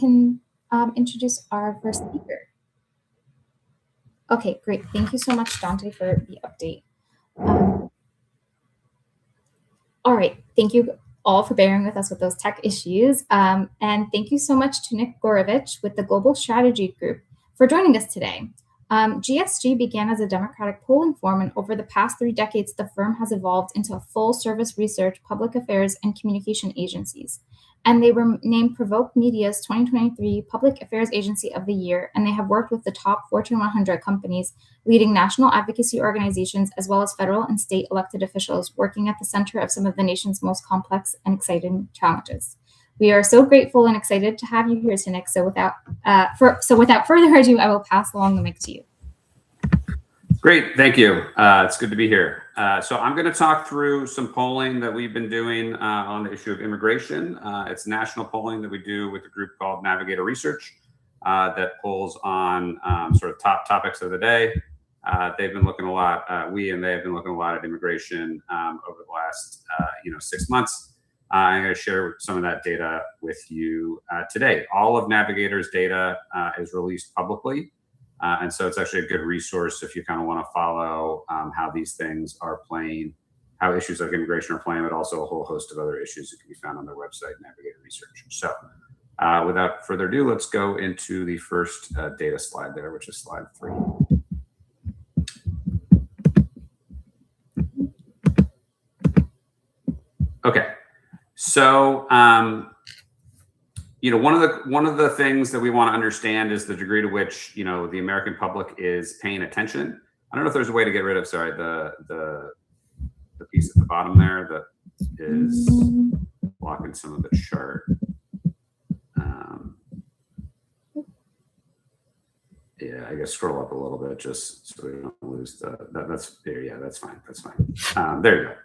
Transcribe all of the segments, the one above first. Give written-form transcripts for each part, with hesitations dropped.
can introduce our first speaker. Okay, great. Thank you so much, Dante, for the update. All right, thank you all for bearing with us with those tech issues. And thank you so much to Nick Gorovich with the Global Strategy Group for joining us today. GSG began as a democratic polling firm, and over the past 3 decades, the firm has evolved into a full-service research, public affairs, and communication agencies. And they were named Provoke Media's 2023 Public Affairs Agency of the Year, and they have worked with the top Fortune 100 companies, leading national advocacy organizations, as well as federal and state elected officials, working at the center of some of the nation's most complex and exciting challenges. We are so grateful and excited to have you here, Nick. So without further ado, I will pass along the mic to you. Great, thank you. It's good to be here. So I'm going to talk through some polling that we've been doing on the issue of immigration. It's national polling that we do with a group called Navigator Research that polls on sort of top topics of the day. They've been looking a lot. They have been looking a lot at immigration over the last 6 months. I'm going to share some of that data with you today. All of Navigator's data is released publicly. And so it's actually a good resource if you kind of want to follow how these things are playing, how issues like immigration are playing, but also a whole host of other issues that can be found on their website, Navigator Research. So without further ado, let's go into the first data slide there, which is slide 3. Okay, so one of the things that we want to understand is the degree to which the American public is paying attention. I don't know if there's a way to get rid of the piece at the bottom there that is blocking some of the chart. Yeah, I guess scroll up a little bit just so we don't lose that's there. Yeah, that's fine. That's fine. There you go.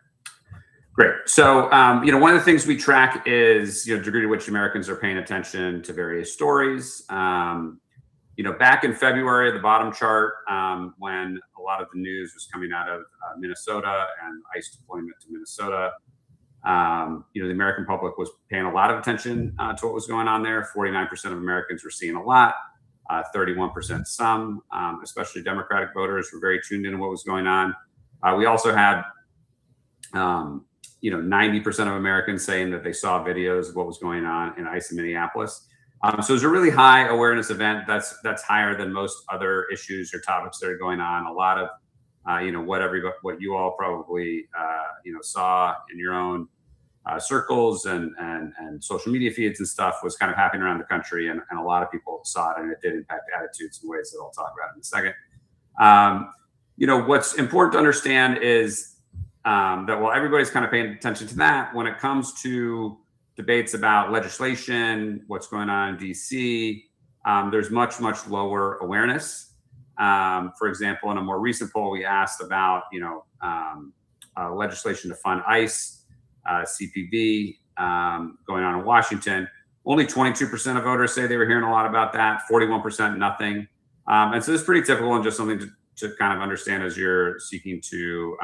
Great. So, one of the things we track is, degree to which Americans are paying attention to various stories. Back in February, the bottom chart, when a lot of the news was coming out of Minnesota and ICE deployment to Minnesota, the American public was paying a lot of attention to what was going on there. 49% of Americans were seeing a lot, 31% some, especially Democratic voters were very tuned into what was going on. We also had 90% of Americans saying that they saw videos of what was going on in ICE in Minneapolis. So it was a really high awareness event. That's higher than most other issues or topics that are going on. A lot of, what you all probably, saw in your own circles and social media feeds and stuff was kind of happening around the country. And a lot of people saw it, and it did impact attitudes in ways that I'll talk about in a second. What's important to understand is that while everybody's kind of paying attention to that, when it comes to debates about legislation, what's going on in DC, there's much, much lower awareness. For example, in a more recent poll, we asked about, legislation to fund ICE, CPV, going on in Washington. Only 22% of voters say they were hearing a lot about that, 41% nothing. And so this is pretty typical and just something to kind of understand as you're seeking to,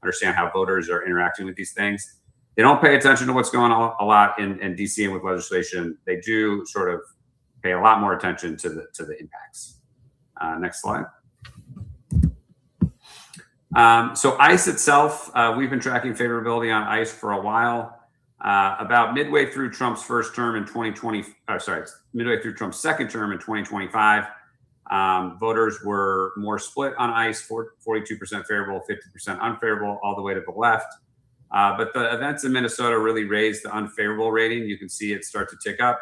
understand how voters are interacting with these things. They don't pay attention to what's going on a lot in DC and with legislation. They do sort of pay a lot more attention to the impacts. Next slide. So ICE itself, we've been tracking favorability on ICE for a while. About midway through Trump's first term in midway through Trump's second term in 2025, voters were more split on ICE, 42% favorable, 50% unfavorable, all the way to the left. But the events in Minnesota really raised the unfavorable rating. You can see it start to tick up.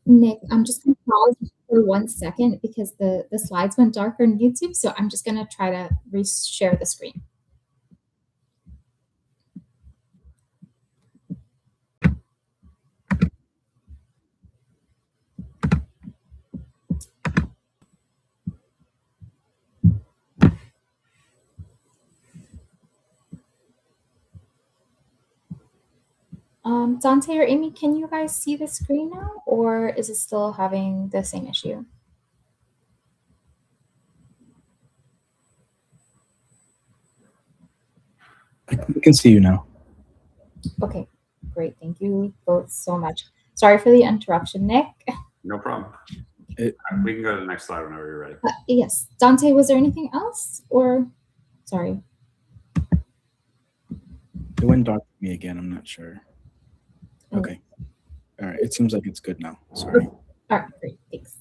Nick, I'm just going to pause for 1 second because the slides went dark on YouTube, so I'm just going to try to re-share the screen. Dante or Amy, can you guys see the screen now, or is it still having the same issue? We can see you now. Okay, great. Thank you both so much. Sorry for the interruption, Nick. No problem. We can go to the next slide whenever you're ready. Yes. Dante, was there anything else, or sorry? It went dark for me again. I'm not sure. Okay. All right. It seems like it's good now. Sorry. All right, great. Thanks.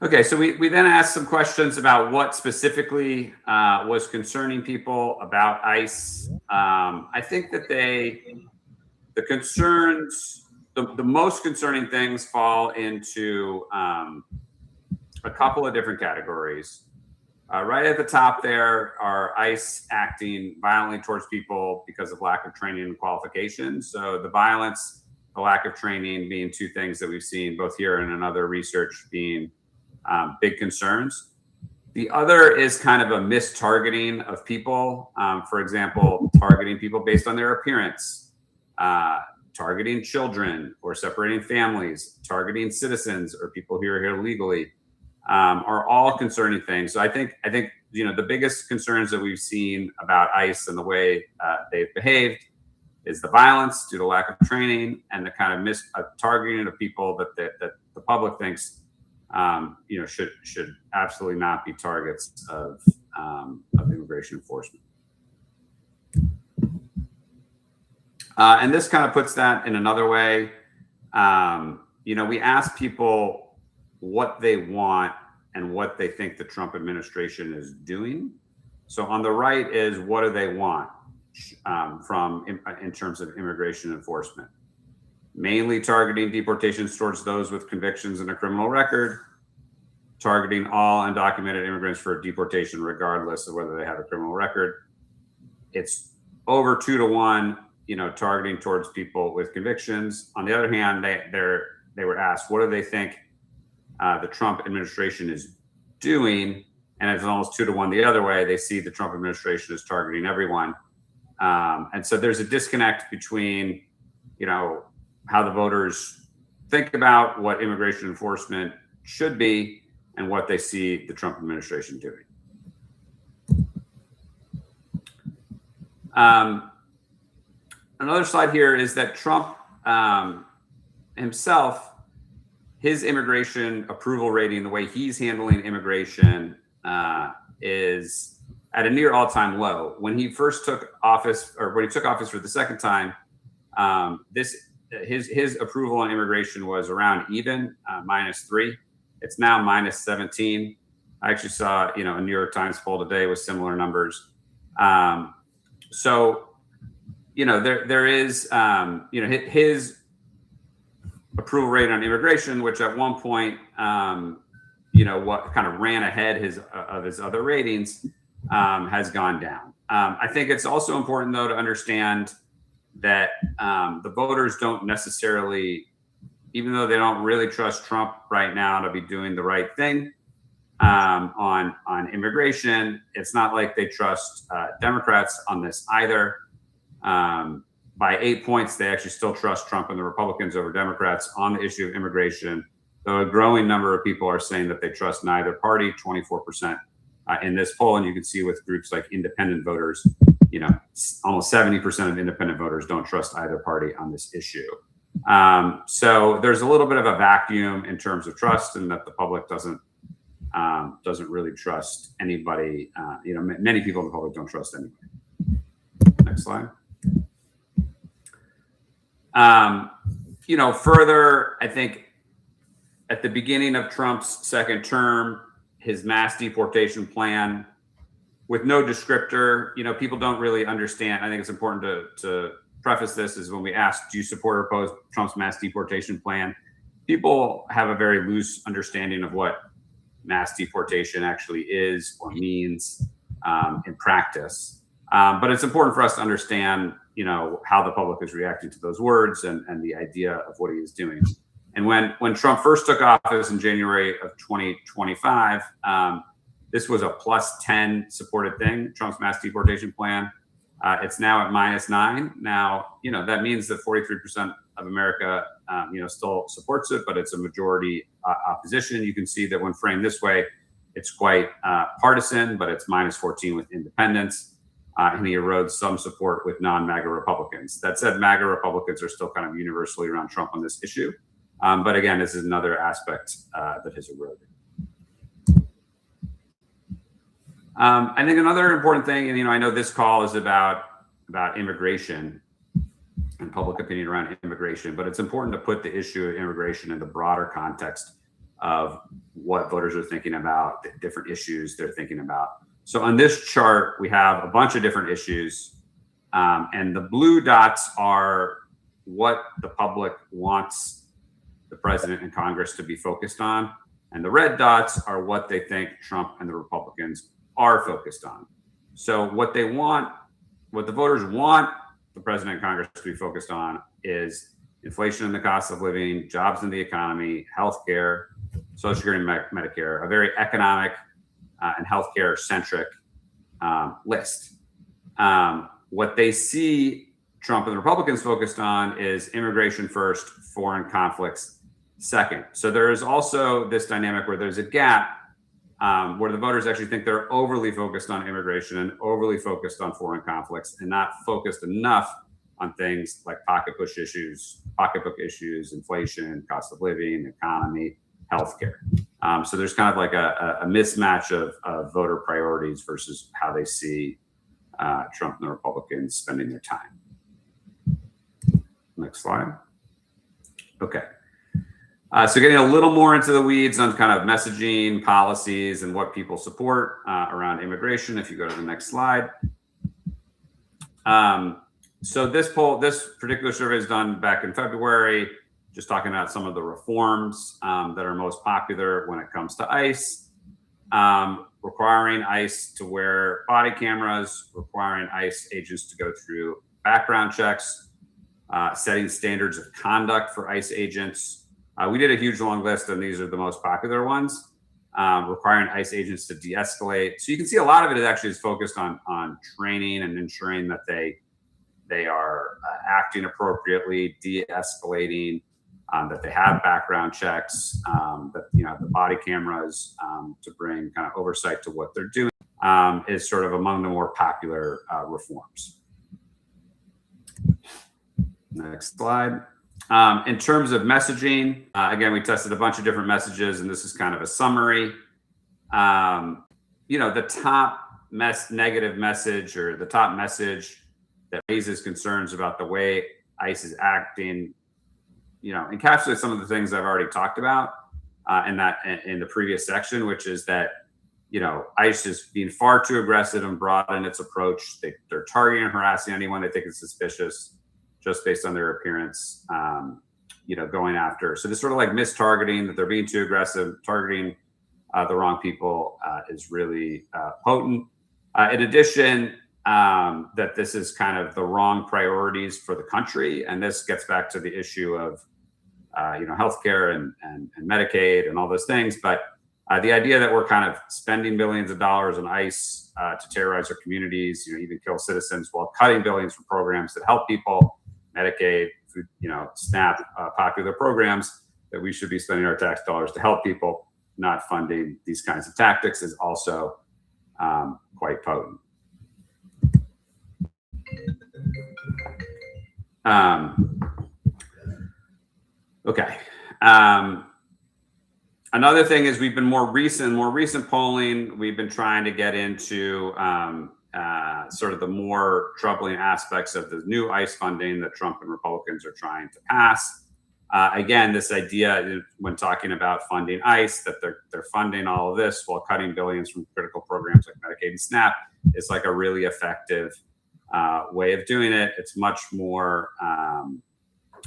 Okay, so we then asked some questions about what specifically was concerning people about ICE. I think that the concerns, the most concerning things fall into a couple of different categories. Right at the top there are ICE acting violently towards people because of lack of training and qualifications. So the violence, the lack of training being two things that we've seen both here and in other research being big concerns. The other is kind of a mistargeting of people. For example, targeting people based on their appearance, targeting children or separating families, targeting citizens or people who are here legally, are all concerning things. So I think the biggest concerns that we've seen about ICE and the way they've behaved is the violence due to lack of training and the kind of targeting of people that the public thinks should absolutely not be targets of immigration enforcement. And this kind of puts that in another way. We ask people what they want and what they think the Trump administration is doing. So on the right is what do they want in terms of immigration enforcement? Mainly targeting deportations towards those with convictions and a criminal record, targeting all undocumented immigrants for deportation regardless of whether they have a criminal record. It's over 2 to 1, targeting towards people with convictions. On the other hand, they were asked, what do they think the Trump administration is doing? And it's almost 2 to 1 the other way. They see the Trump administration is targeting everyone. And so there's a disconnect between, how the voters think about what immigration enforcement should be and what they see the Trump administration doing. Another slide here is that Trump himself, his immigration approval rating, the way he's handling immigration is at a near all-time low. When he first took office, or when he took office for the second time, his approval on immigration was around even, -3. It's now -17. I actually saw, a New York Times poll today with similar numbers. So, there is, his approval rate on immigration, which at one point, what kind of ran ahead of his other ratings, has gone down. I think it's also important, though, to understand that the voters don't necessarily, even though they don't really trust Trump right now to be doing the right thing on immigration, it's not like they trust Democrats on this either. By 8 points, they actually still trust Trump and the Republicans over Democrats on the issue of immigration, though a growing number of people are saying that they trust neither party, 24% in this poll. And you can see with groups like independent voters, almost 70% of independent voters don't trust either party on this issue. So there's a little bit of a vacuum in terms of trust, and that the public doesn't really trust anybody. Many people in the public don't trust anybody. Next slide. Further, I think at the beginning of Trump's second term, his mass deportation plan with no descriptor. People don't really understand. I think it's important to preface this is when we ask, do you support or oppose Trump's mass deportation plan? People have a very loose understanding of what mass deportation actually is or means in practice. But it's important for us to understand, how the public is reacting to those words and the idea of what he is doing. And when Trump first took office in January of 2025, this was a +10 supported thing, Trump's mass deportation plan. It's now at -9. Now, that means that 43% of America, still supports it, but it's a majority opposition. You can see that when framed this way, it's quite partisan, but it's -14 with independents. And he erodes some support with non-MAGA Republicans. That said, MAGA Republicans are still kind of universally around Trump on this issue. But again, this is another aspect that has eroded. I think another important thing, and I know this call is about immigration and public opinion around immigration, but it's important to put the issue of immigration in the broader context of what voters are thinking about, the different issues they're thinking about. So on this chart, we have a bunch of different issues, and the blue dots are what the public wants the president and Congress to be focused on, and the red dots are what they think Trump and the Republicans are focused on. So what the voters want the president and Congress to be focused on is inflation and the cost of living, jobs in the economy, healthcare, Social Security and Medicare, a very economic and healthcare centric list. What they see Trump and the Republicans focused on is immigration first, foreign conflicts second. So there is also this dynamic where there's a gap where the voters actually think they're overly focused on immigration and overly focused on foreign conflicts and not focused enough on things like pocketbook issues, inflation, cost of living, economy, healthcare. So there's kind of like a mismatch of voter priorities versus how they see Trump and the Republicans spending their time. Next slide. Okay. So getting a little more into the weeds on kind of messaging, policies, and what people support around immigration. If you go to the next slide. So this particular survey is done back in February, just talking about some of the reforms that are most popular when it comes to ICE, requiring ICE to wear body cameras, requiring ICE agents to go through background checks, setting standards of conduct for ICE agents. We did a huge long list, and these are the most popular ones. Requiring ICE agents to de-escalate. So you can see a lot of it actually is focused on training and ensuring that they are acting appropriately, de-escalating, that they have background checks, that the body cameras to bring kind of oversight to what they're doing is sort of among the more popular reforms. Next slide. In terms of messaging, again, we tested a bunch of different messages, and this is kind of a summary. The top negative message or the top message that raises concerns about the way ICE is acting, encapsulates some of the things I've already talked about in the previous section, which is that, ICE is being far too aggressive and broad in its approach. They're targeting and harassing anyone they think is suspicious just based on their appearance, going after. So this sort of like mistargeting, that they're being too aggressive, targeting the wrong people is really potent. In addition, that this is kind of the wrong priorities for the country. And this gets back to the issue of, healthcare and Medicaid and all those things. But the idea that we're kind of spending billions of dollars on ICE to terrorize our communities, even kill citizens, while cutting billions from programs that help people, Medicaid, food, SNAP, popular programs that we should be spending our tax dollars to help people, not funding these kinds of tactics, is also quite potent. Okay. Another thing is we've been more recent polling. We've been trying to get into sort of the more troubling aspects of the new ICE funding that Trump and Republicans are trying to pass. Again, this idea when talking about funding ICE, that they're funding all of this while cutting billions from critical programs like Medicaid and SNAP is like a really effective way of doing it. It's much more,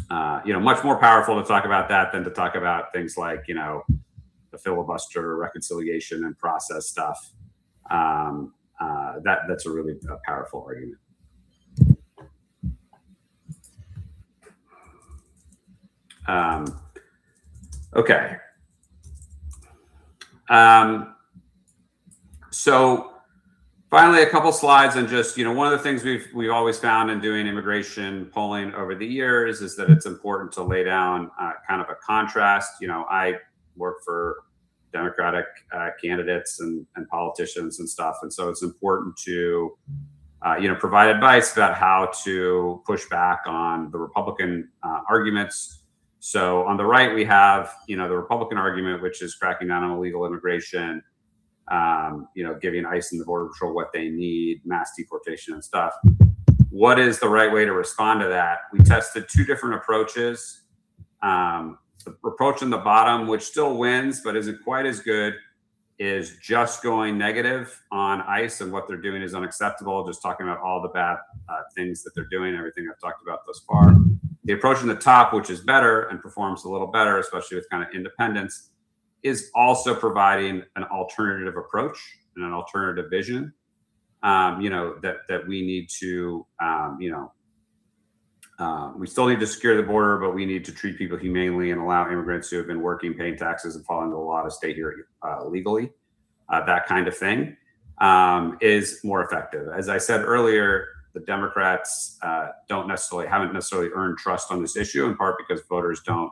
much more powerful to talk about that than to talk about things like, the filibuster, reconciliation, and process stuff. That's a really powerful argument. Okay. So finally, a couple slides on just, one of the things we've always found in doing immigration polling over the years is that it's important to lay down kind of a contrast. I work for Democratic candidates and politicians and stuff. And so it's important to, provide advice about how to push back on the Republican arguments. So on the right, we have, the Republican argument, which is cracking down on illegal immigration, giving ICE and the Border Patrol what they need, mass deportation and stuff. What is the right way to respond to that? We tested two different approaches. The approach on the bottom, which still wins, but isn't quite as good, is just going negative on ICE and what they're doing is unacceptable, just talking about all the bad things that they're doing, everything I've talked about thus far. The approach on the top, which is better and performs a little better, especially with kind of independence, is also providing an alternative approach and an alternative vision, that we need to, we still need to secure the border, but we need to treat people humanely and allow immigrants who have been working, paying taxes, and following the law to stay here legally. That kind of thing is more effective. As I said earlier, the Democrats haven't necessarily earned trust on this issue, in part because voters don't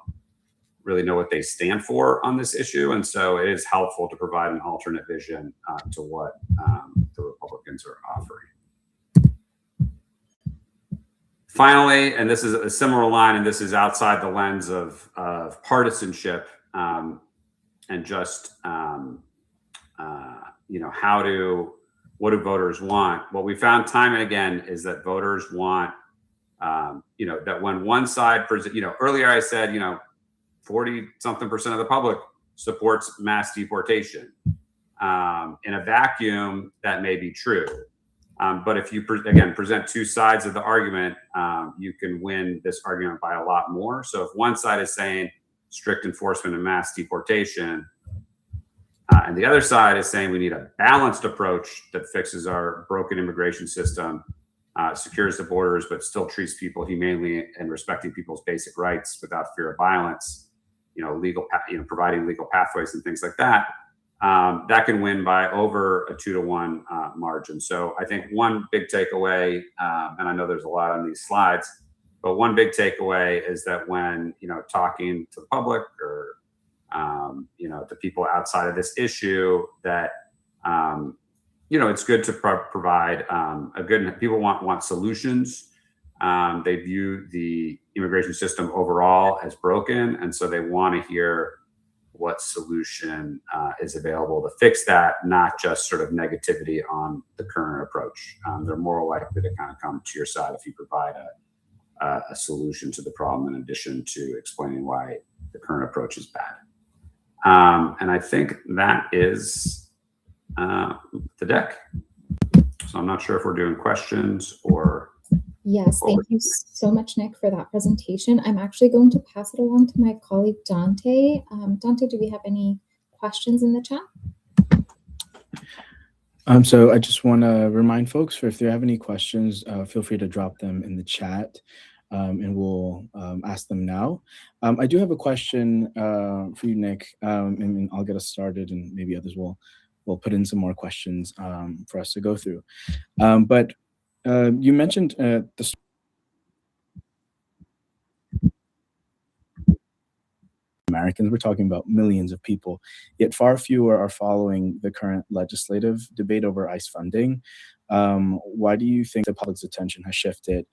really know what they stand for on this issue. And so it is helpful to provide an alternate vision to what the Republicans are offering. Finally, and this is a similar line, and this is outside the lens of partisanship and just, what do voters want? What we found time and again is that voters want, that when one side, earlier I said, 40-something% of the public supports mass deportation. In a vacuum, that may be true. But if you, present two sides of the argument, you can win this argument by a lot more. So if one side is saying strict enforcement and mass deportation, and the other side is saying we need a balanced approach that fixes our broken immigration system, secures the borders, but still treats people humanely and respecting people's basic rights without fear of violence, providing legal pathways and things like that, that can win by over a 2-to-1 margin. So I think one big takeaway, and I know there's a lot on these slides, but one big takeaway is that when, talking to the public or, to people outside of this issue, that, it's good to provide people want solutions. They view the immigration system overall as broken. And so they want to hear what solution is available to fix that, not just sort of negativity on the current approach. They're more likely to kind of come to your side if you provide a solution to the problem in addition to explaining why the current approach is bad. And I think that is the deck. So I'm not sure if we're doing questions or... Yes, thank you so much, Nick, for that presentation. I'm actually going to pass it along to my colleague, Dante. Dante, do we have any questions in the chat? So I just want to remind folks, if they have any questions, feel free to drop them in the chat, and we'll ask them now. I do have a question for you, Nick, and I'll get us started, and maybe others will put in some more questions for us to go through. But you mentioned the Americans. We're talking about millions of people, yet far fewer are following the current legislative debate over ICE funding. Why do you think the public's attention has shifted,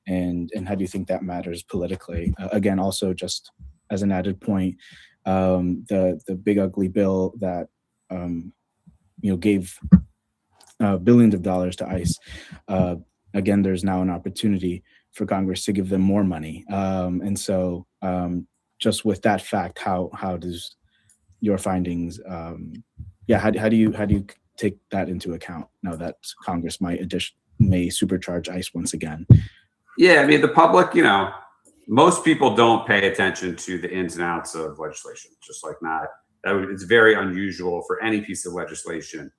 and how do you think that matters politically? Again, also just as an added point, the big ugly bill that gave billions of dollars to ICE. Again, there's now an opportunity for Congress to give them more money, and so just with that fact, how does your findings, how do you take that into account now that Congress may supercharge ICE once again? Yeah, I mean, the public, most people don't pay attention to the ins and outs of legislation, just like it's very unusual for any piece of legislation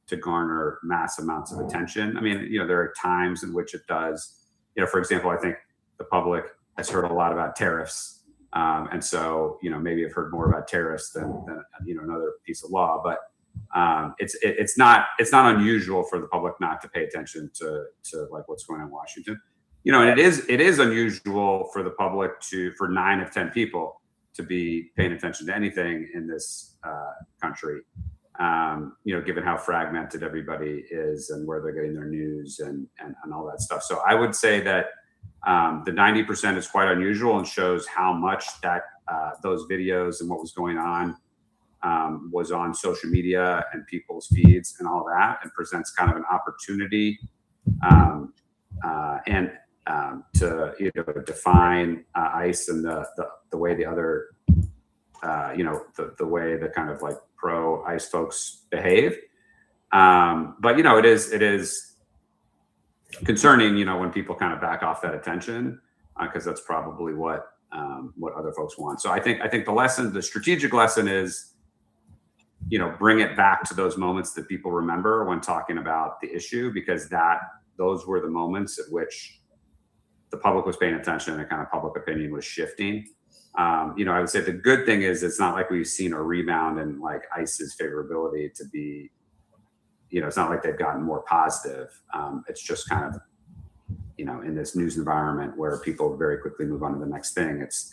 to garner mass amounts of attention. I mean, there are times in which it does. For example, I think the public has heard a lot about tariffs. And so, maybe I've heard more about tariffs than another piece of law, but it's not unusual for the public not to pay attention to like what's going on in Washington. And it is unusual for the public for 9 of 10 people to be paying attention to anything in this country. Given how fragmented everybody is and where they're getting their news and all that stuff. So I would say that the 90% is quite unusual and shows how much that those videos and what was going on was on social media and people's feeds and all that, and presents kind of an opportunity to define ICE and the way the other the way the kind of like pro ICE folks behave. But it is concerning, when people kind of back off that attention, because that's probably what other folks want. So I think the strategic lesson is, bring it back to those moments that people remember when talking about the issue, because those were the moments at which the public was paying attention and kind of public opinion was shifting. I would say the good thing is it's not like we've seen a rebound in like ICE's favorability to be, it's not like they've gotten more positive. It's just kind of, in this news environment where people very quickly move on to the next thing. It's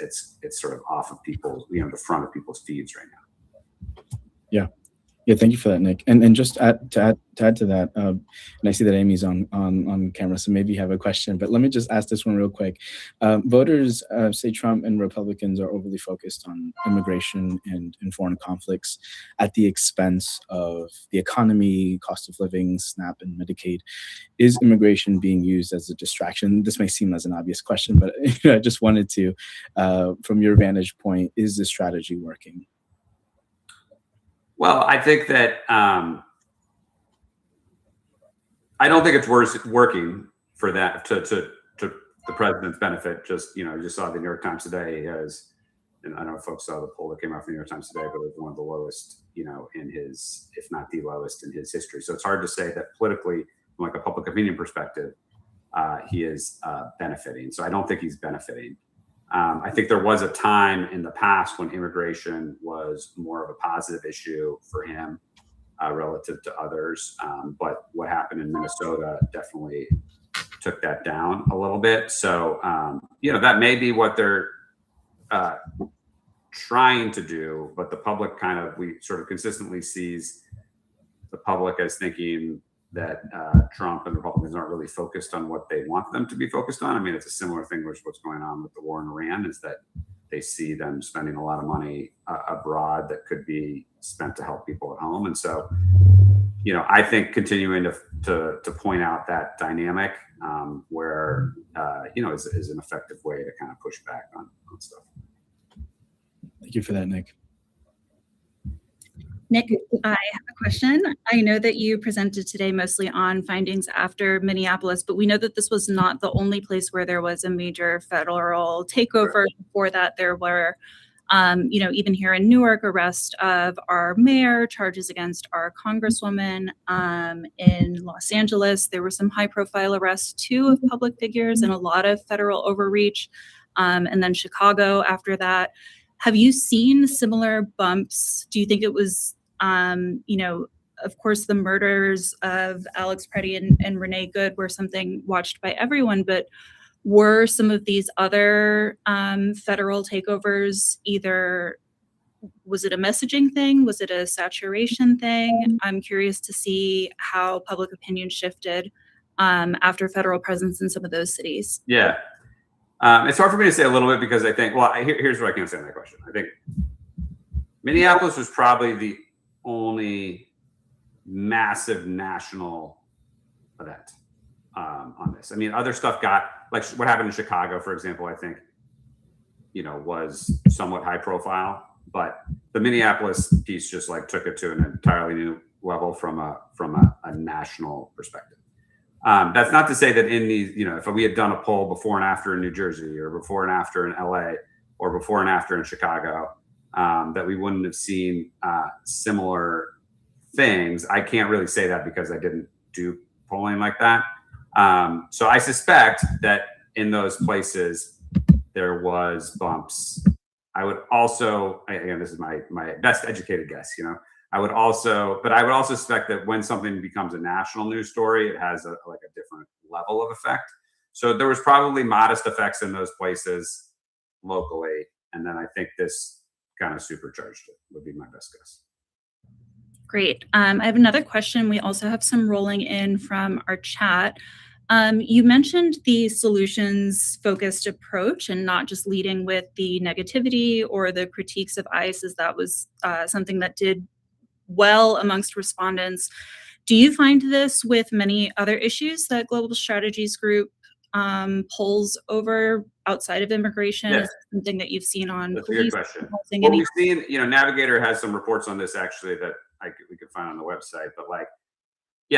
sort of off of people's, the front of people's feeds right now. Yeah, thank you for that, Nick. And just to add to that, and I see that Amy's on camera, so maybe you have a question, but let me just ask this one real quick. Voters say Trump and Republicans are overly focused on immigration and foreign conflicts at the expense of the economy, cost of living, SNAP, and Medicaid. Is immigration being used as a distraction? This may seem as an obvious question, but I just wanted to, from your vantage point, is this strategy working? Well, I think that I don't think it's working for that to the president's benefit. Just you just saw the New York Times today has, and I don't know if folks saw the poll that came out from the New York Times today, but it was one of the lowest, in his, if not the lowest in his history. So it's hard to say that politically, from like a public opinion perspective, he is benefiting. So I don't think he's benefiting. I think there was a time in the past when immigration was more of a positive issue for him relative to others. But what happened in Minnesota definitely took that down a little bit. So, that may be what they're trying to do, but the public we sort of consistently sees the public as thinking that Trump and Republicans aren't really focused on what they want them to be focused on. I mean, it's a similar thing with what's going on with the war in Iran, is that they see them spending a lot of money abroad that could be spent to help people at home. And so, I think continuing to point out that dynamic where, is an effective way to kind of push back on stuff. Thank you for that, Nick. Nick, I have a question. I know that you presented today mostly on findings after Minneapolis, but we know that this was not the only place where there was a major federal takeover. Before that, there were, even here in Newark, arrest of our mayor, charges against our congresswoman. In Los Angeles, there were some high-profile arrests, too, of public figures and a lot of federal overreach. And then Chicago after that. Have you seen similar bumps? Do you think it was of course, the murders of Alex Preddy and Renee Good were something watched by everyone, but were some of these other federal takeovers was it a messaging thing? Was it a saturation thing? I'm curious to see how public opinion shifted after federal presence in some of those cities. Yeah. It's hard for me to say a little bit because I think, here's what I can say on that question. I think Minneapolis was probably the only massive national event on this. I mean, other stuff got, like what happened in Chicago, for example, I think was somewhat high profile, but the Minneapolis piece just like took it to an entirely new level from a national perspective. That's not to say that in these, if we had done a poll before and after in New Jersey, or before and after in LA, or before and after in Chicago, that we wouldn't have seen similar things. I can't really say that because I didn't do polling like that. So I suspect that in those places there was bumps. I would also, again, this is my best educated guess, I would also suspect that when something becomes a national news story, it has a different level of effect. So there was probably modest effects in those places locally, and then I think this kind of supercharged it, would be my best guess. Great. I have another question. We also have some rolling in from our chat. You mentioned the solutions-focused approach and not just leading with the negativity or the critiques of ICE, as that was something that did well amongst respondents. Do you find this with many other issues that Global Strategies Group polls over outside of immigration? Yes. Is it something that you've seen on That's police? a good question. Well, we've seen, Navigator has some reports on this actually that we could find on the website, but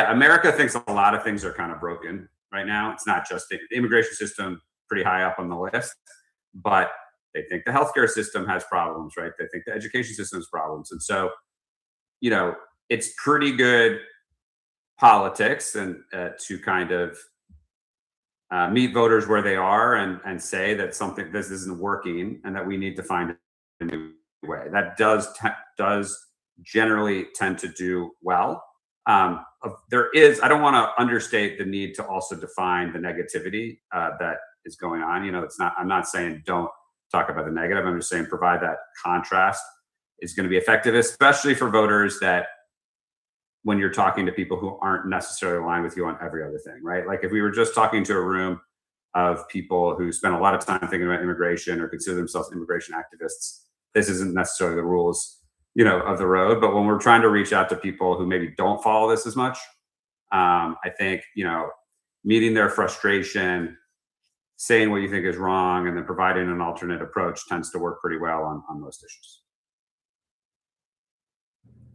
America thinks a lot of things are kind of broken right now. It's not just the immigration system, pretty high up on the list, but they think the healthcare system has problems, right? They think the education system has problems. And so, it's pretty good politics and to kind of meet voters where they are and say that this isn't working and that we need to find a new way. That does generally tend to do well. I don't want to understate the need to also define the negativity that is going on. I'm not saying don't talk about the negative. I'm just saying provide that contrast is going to be effective, especially for voters that when you're talking to people who aren't necessarily aligned with you on every other thing, right? Like if we were just talking to a room of people who spend a lot of time thinking about immigration or consider themselves immigration activists, this isn't necessarily the rules, of the road. But when we're trying to reach out to people who maybe don't follow this as much, I think, meeting their frustration, saying what you think is wrong, and then providing an alternate approach tends to work pretty well on most issues.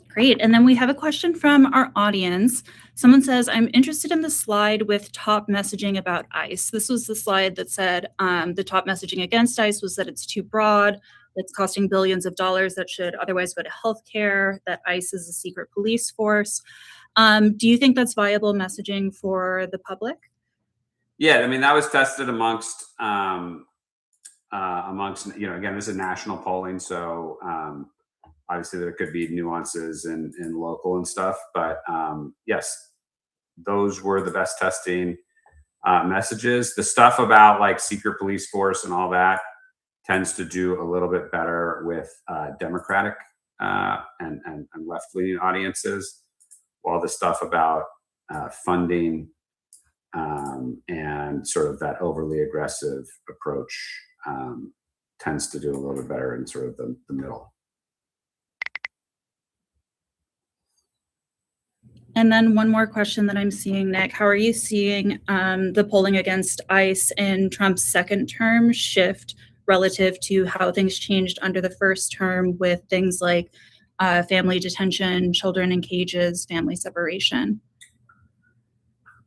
Great. And then we have a question from our audience. Someone says, I'm interested in the slide with top messaging about ICE. This was the slide that said the top messaging against ICE was that it's too broad, it's costing billions of dollars that should otherwise go to healthcare, that ICE is a secret police force. Do you think that's viable messaging for the public? Yeah, that was tested amongst, again, this is national polling, so obviously there could be nuances in local and stuff, but yes, those were the best testing messages. The stuff about secret police force and all that tends to do a little bit better with Democratic and left-leaning audiences, while the stuff about funding and sort of that overly aggressive approach tends to do a little bit better in sort of the middle. And then one more question that I'm seeing, Nick. How are you seeing the polling against ICE in Trump's second term shift relative to how things changed under the first term with things like family detention, children in cages, family separation?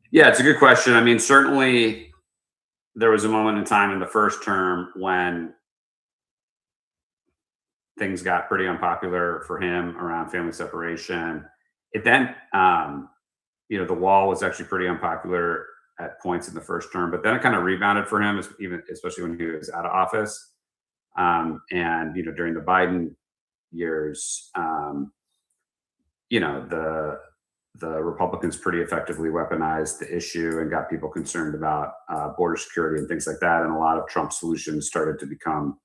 Yeah, it's a good question. Certainly there was a moment in time in the first term when things got pretty unpopular for him around family separation. It then, the wall was actually pretty unpopular at points in the first term, but then it kind of rebounded for him, especially when he was out of office. And during the Biden years, the Republicans pretty effectively weaponized the issue and got people concerned about border security and things like that. And a lot of Trump's solutions started to become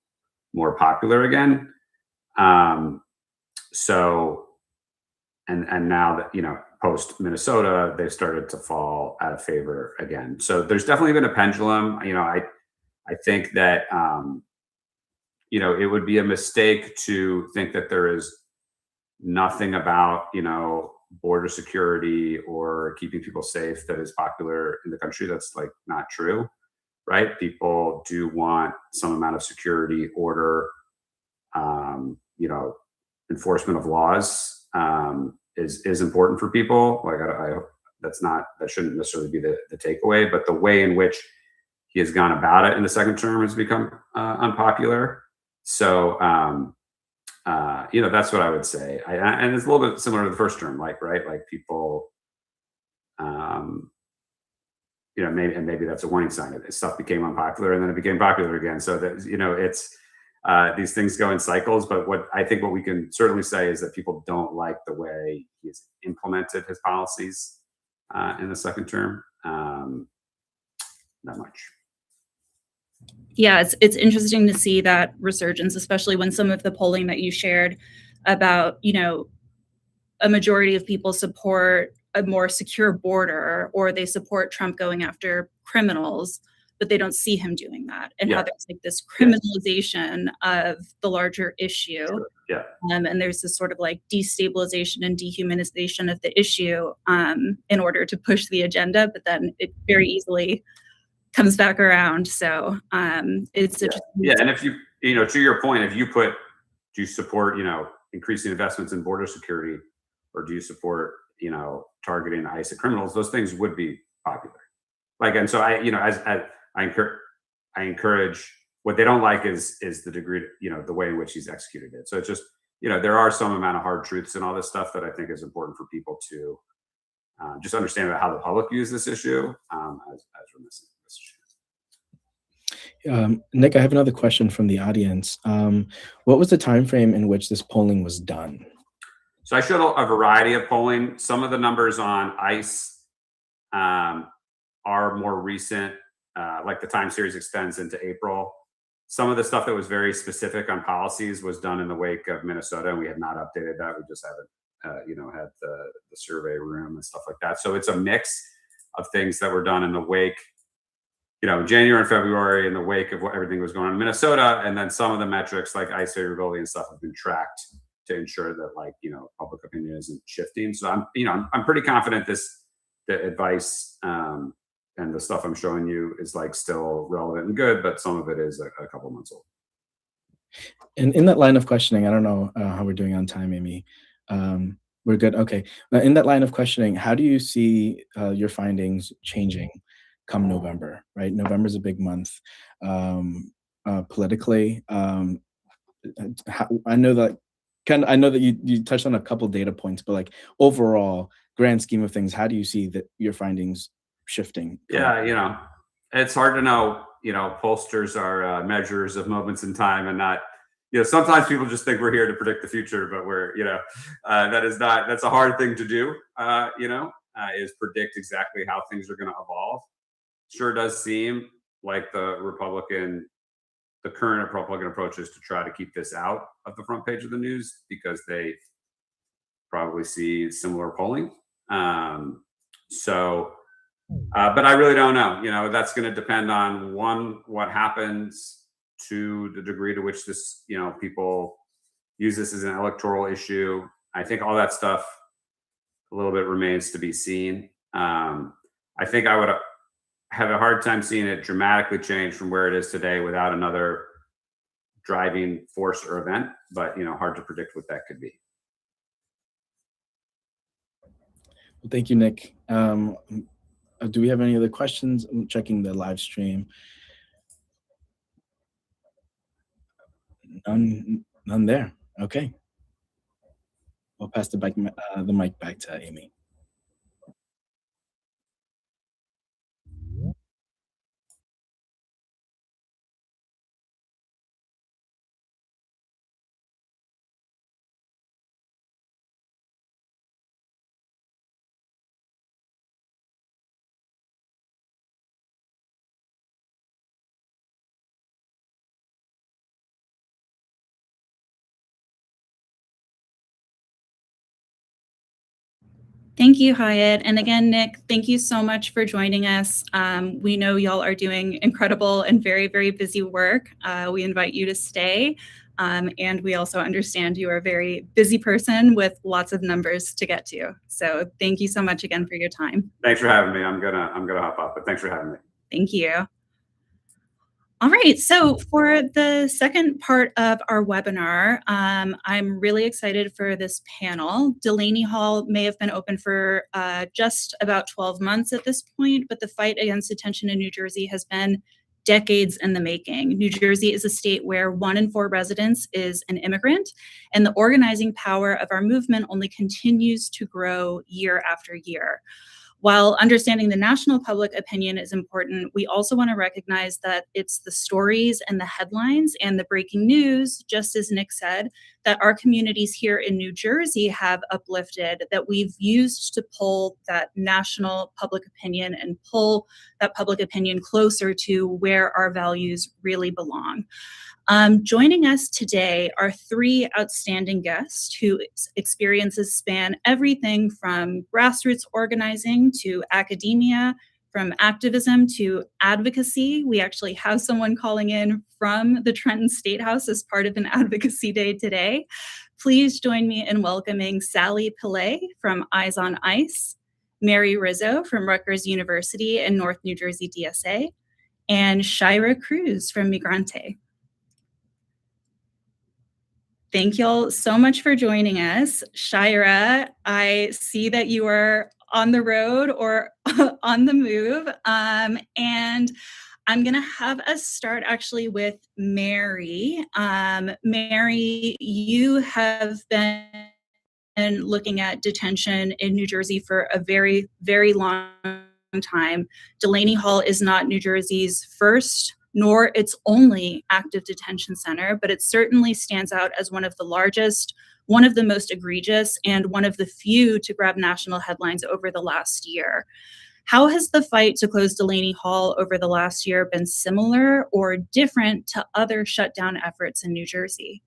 more popular again. And now that, post Minnesota, they've started to fall out of favor again. So there's definitely been a pendulum. I think that, it would be a mistake to think that there is nothing about, border security or keeping people safe that is popular in the country. That's not true. right? People do want some amount of security, order, enforcement of laws is important for people. Like that shouldn't necessarily be the takeaway, but the way in which he has gone about it in the second term has become unpopular. So that's what I would say. And it's a little bit similar to the first term, like people, maybe that's a warning sign. Stuff became unpopular and then it became popular again. So that it's these things go in cycles. But what we can certainly say is that people don't like the way he's implemented his policies in the second term. Not much. Yeah, it's interesting to see that resurgence, especially when some of the polling that you shared about, a majority of people support a more secure border, or they support Trump going after criminals, but they don't see him doing that, and how there's like this criminalization of the larger issue. Sure. Yeah. And there's this sort of like destabilization and dehumanization of the issue in order to push the agenda, but then it very easily comes back around. So it's interesting. Yeah, and if you to your point, if you put, do you support increasing investments in border security, or do you support targeting ICE criminals? Those things would be popular. And so I encourage. What they don't like is the degree, the way in which he's executed it. So it's just there are some amount of hard truths and all this stuff that I think is important for people to just understand about how the public views this issue as we're missing. Nick, I have another question from the audience. What was the time frame in which this polling was done? So I showed a variety of polling. Some of the numbers on ICE are more recent, like the time series extends into April. Some of the stuff that was very specific on policies was done in the wake of Minnesota, and we have not updated that. We just haven't, had the survey room and stuff like that. So it's a mix of things that were done in the wake, January and February, in the wake of what everything was going on in Minnesota. And then some of the metrics like ICE favorability and stuff have been tracked to ensure that public opinion isn't shifting. So I'm pretty confident the advice and the stuff I'm showing you is still relevant and good, but some of it is a couple months old. And in that line of questioning, I don't know how we're doing on time, Amy. We're good. Okay. Now, in that line of questioning, how do you see your findings changing come November, right? November is a big month politically. I know that you touched on a couple data points, but overall, grand scheme of things, how do you see that your findings shifting? Yeah, it's hard to know. Pollsters are measures of moments in time, and not. Sometimes people just think we're here to predict the future, but that's a hard thing to do. Is predict exactly how things are going to evolve. Sure does seem like the current Republican approach is to try to keep this out of the front page of the news because they probably see similar polling. But I really don't know. That's going to depend on what happens, to the degree to which this, people use this as an electoral issue. I think all that stuff a little bit remains to be seen. I think I would have a hard time seeing it dramatically change from where it is today without another driving force or event, but hard to predict what that could be. Well, thank you, Nick. Do we have any other questions? I'm checking the live stream. None there. Okay. I'll pass the mic back to Amy. Thank you, Hyatt. And again, Nick, thank you so much for joining us. We know y'all are doing incredible and very, very busy work. We invite you to stay. And we also understand you are a very busy person with lots of numbers to get to. So thank you so much again for your time. Thanks for having me. I'm gonna hop off, but thanks for having me. Thank you. All right, so for the second part of our webinar, I'm really excited for this panel. Delaney Hall may have been open for just about 12 months at this point, but the fight against detention in New Jersey has been decades in the making. New Jersey is a state where 1 in 4 residents is an immigrant, and the organizing power of our movement only continues to grow year after year. While understanding the national public opinion is important, we also want to recognize that it's the stories and the headlines and the breaking news, just as Nick said, that our communities here in New Jersey have uplifted, that we've used to pull that national public opinion and pull that public opinion closer to where our values really belong. Joining us today are 3 outstanding guests whose experiences span everything from grassroots organizing to academia, from activism to advocacy. We actually have someone calling in from the Trenton State House as part of an advocacy day today. Please join me in welcoming Sally Pillay from Eyes on Ice, Mary Rizzo from Rutgers University and North New Jersey DSA, and Shira Cruz from Migrante. Thank you all so much for joining us. Shira, I see that you are on the road or on the move. And I'm going to have us start actually with Mary. Mary, you have been looking at detention in New Jersey for a very, very long time. Delaney Hall is not New Jersey's first nor its only active detention center, but it certainly stands out as one of the largest, one of the most egregious, and one of the few to grab national headlines over the last year. How has the fight to close Delaney Hall over the last year been similar or different to other shutdown efforts in New Jersey?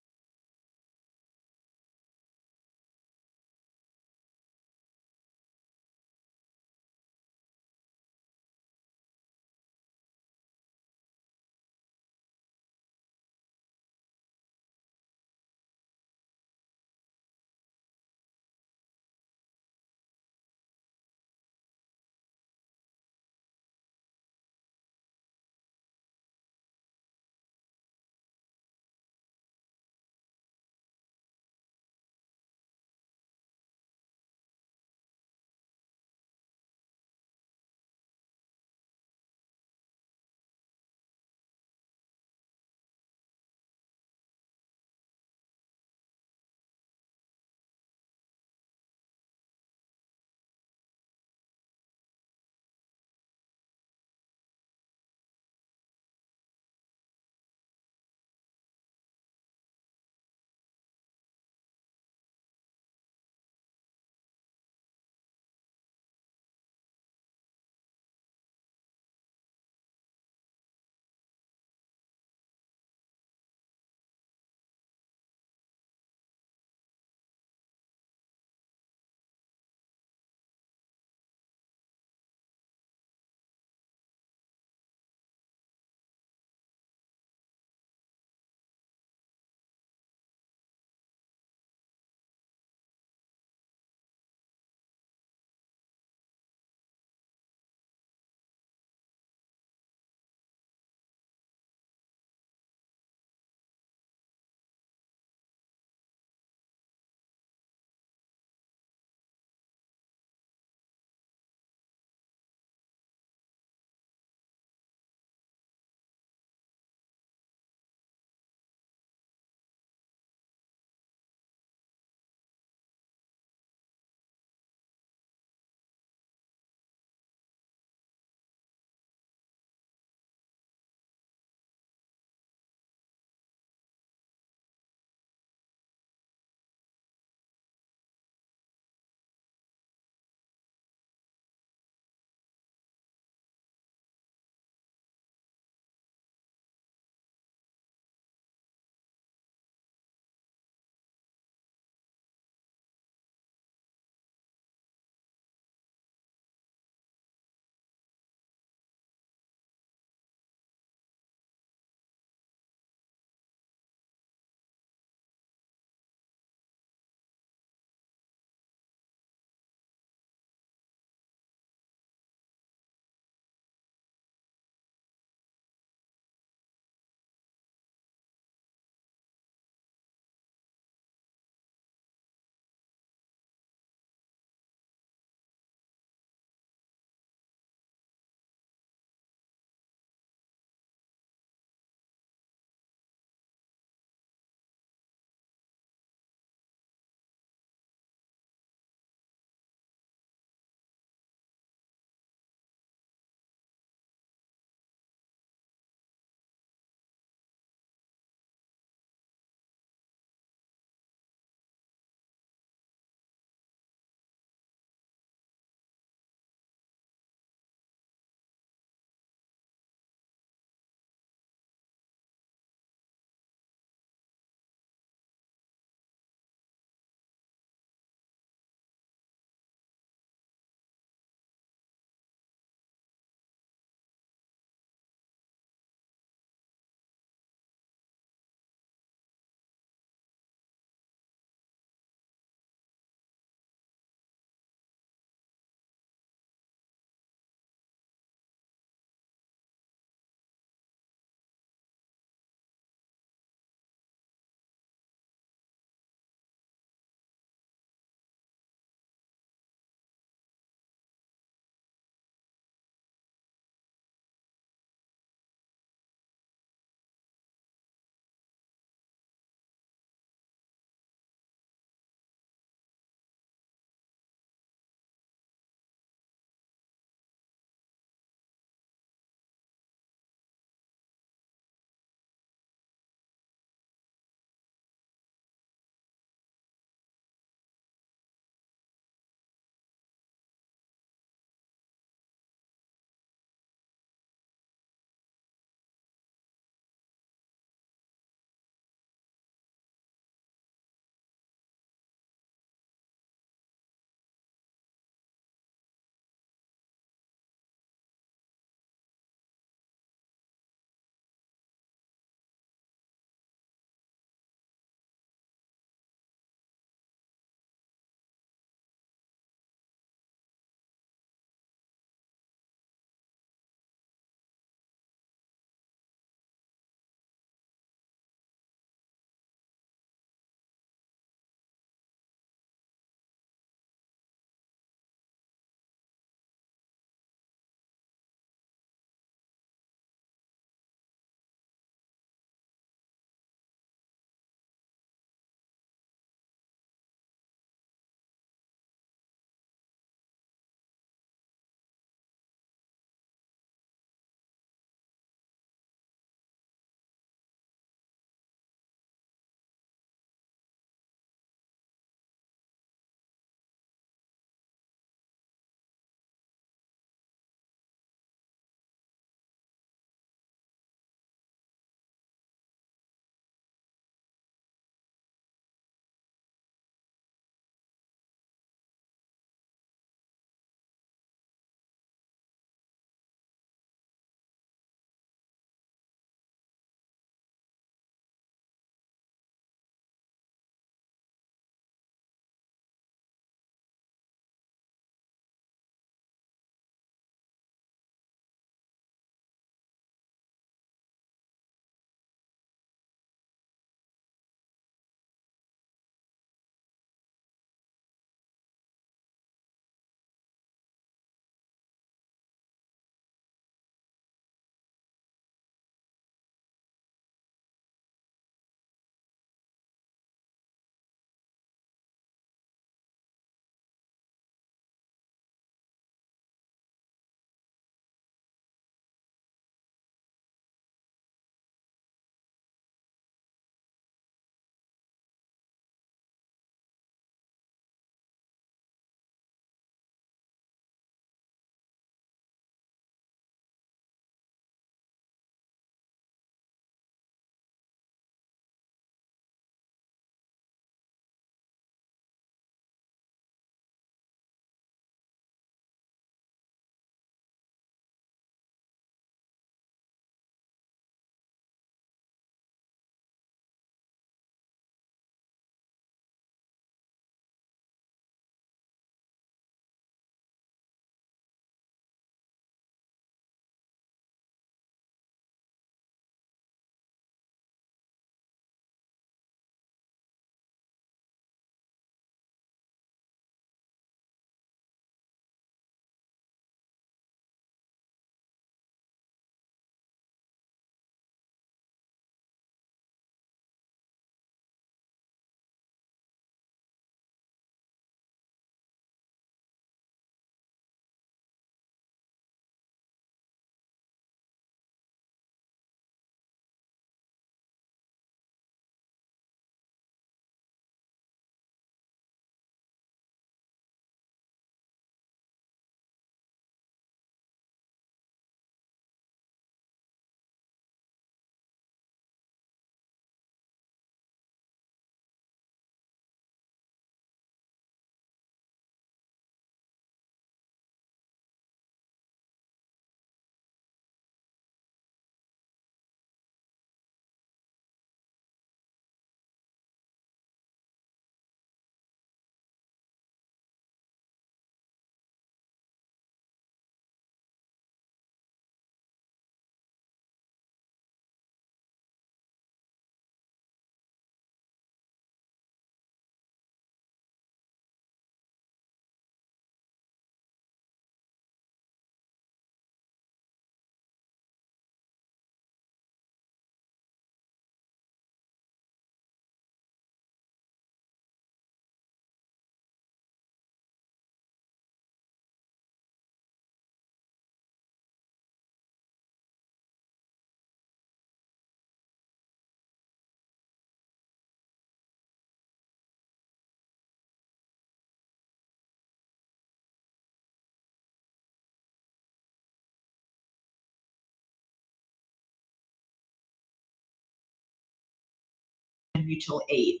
mutual aid.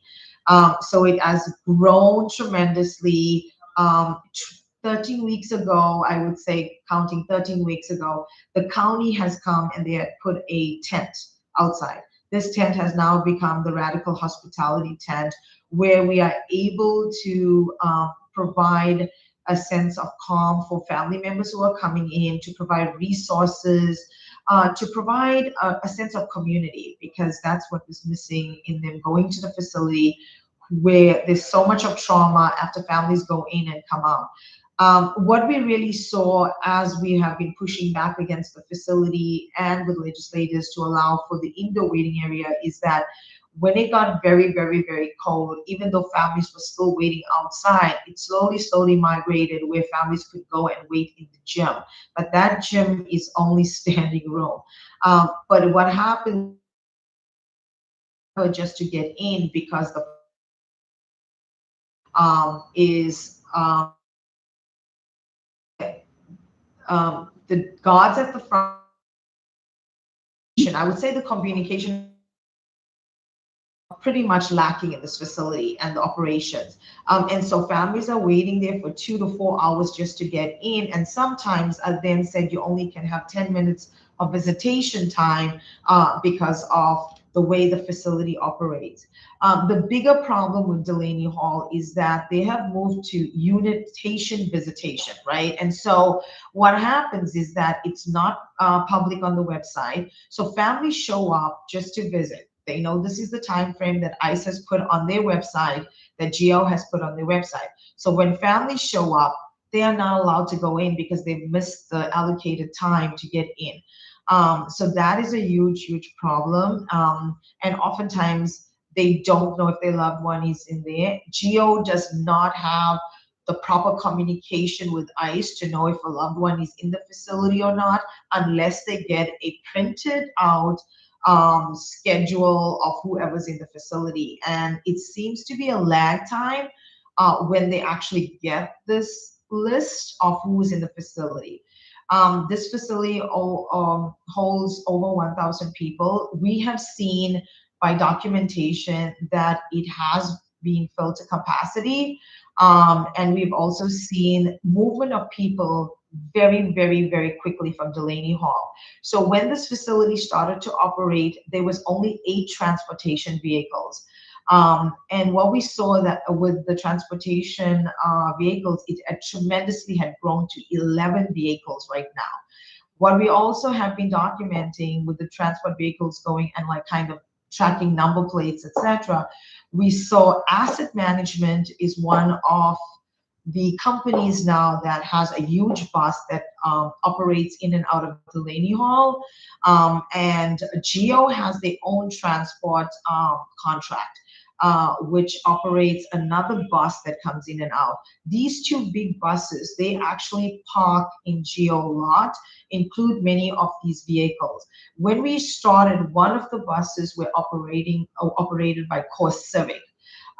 So it has grown tremendously. 13 weeks ago, I would say, counting 13 weeks ago, the county has come and they had put a tent outside. This tent has now become the Radical Hospitality tent, where we are able to provide a sense of calm for family members who are coming in, to provide resources, to provide a sense of community, because that's what is missing in them going to the facility, where there's so much of trauma after families go in and come out. What we really saw as we have been pushing back against the facility and with legislators to allow for the indoor waiting area is that when it got very, very, very cold, even though families were still waiting outside, it slowly migrated where families could go and wait in the gym. But that gym is only standing room. But what happened just to get in, because the the guards at the front, I would say the communication pretty much lacking in this facility and the operations. And so families are waiting there for 2 to 4 hours just to get in. And sometimes then said you only can have 10 minutes of visitation time because of the way the facility operates. The bigger problem with Delaney Hall is that they have moved to unitation visitation, right? And so what happens is that it's not public on the website. So families show up just to visit. They know this is the time frame that ICE has put on their website, that GO has put on their website. So when families show up, they are not allowed to go in because they've missed the allocated time to get in. So that is a huge problem. And oftentimes they don't know if their loved one is in there. GO does not have the proper communication with ICE to know if a loved one is in the facility or not, unless they get a printed out schedule of whoever's in the facility. And it seems to be a lag time when they actually get this list of who's in the facility. This facility holds over 1,000 people. We have seen by documentation that it has been filled to capacity. And we've also seen movement of people very quickly from Delaney Hall. So when this facility started to operate, there was only 8 transportation vehicles. And what we saw that with the transportation vehicles, it tremendously had grown to 11 vehicles right now. What we also have been documenting with the transport vehicles going and like kind of tracking number plates, etc., we saw asset management is one of the companies now that has a huge bus that operates in and out of Delaney Hall, and GO has their own transport contract, which operates another bus that comes in and out. These 2 big buses, they actually park in GO lot, include many of these vehicles. When we started, one of the buses were operated by Core Civic.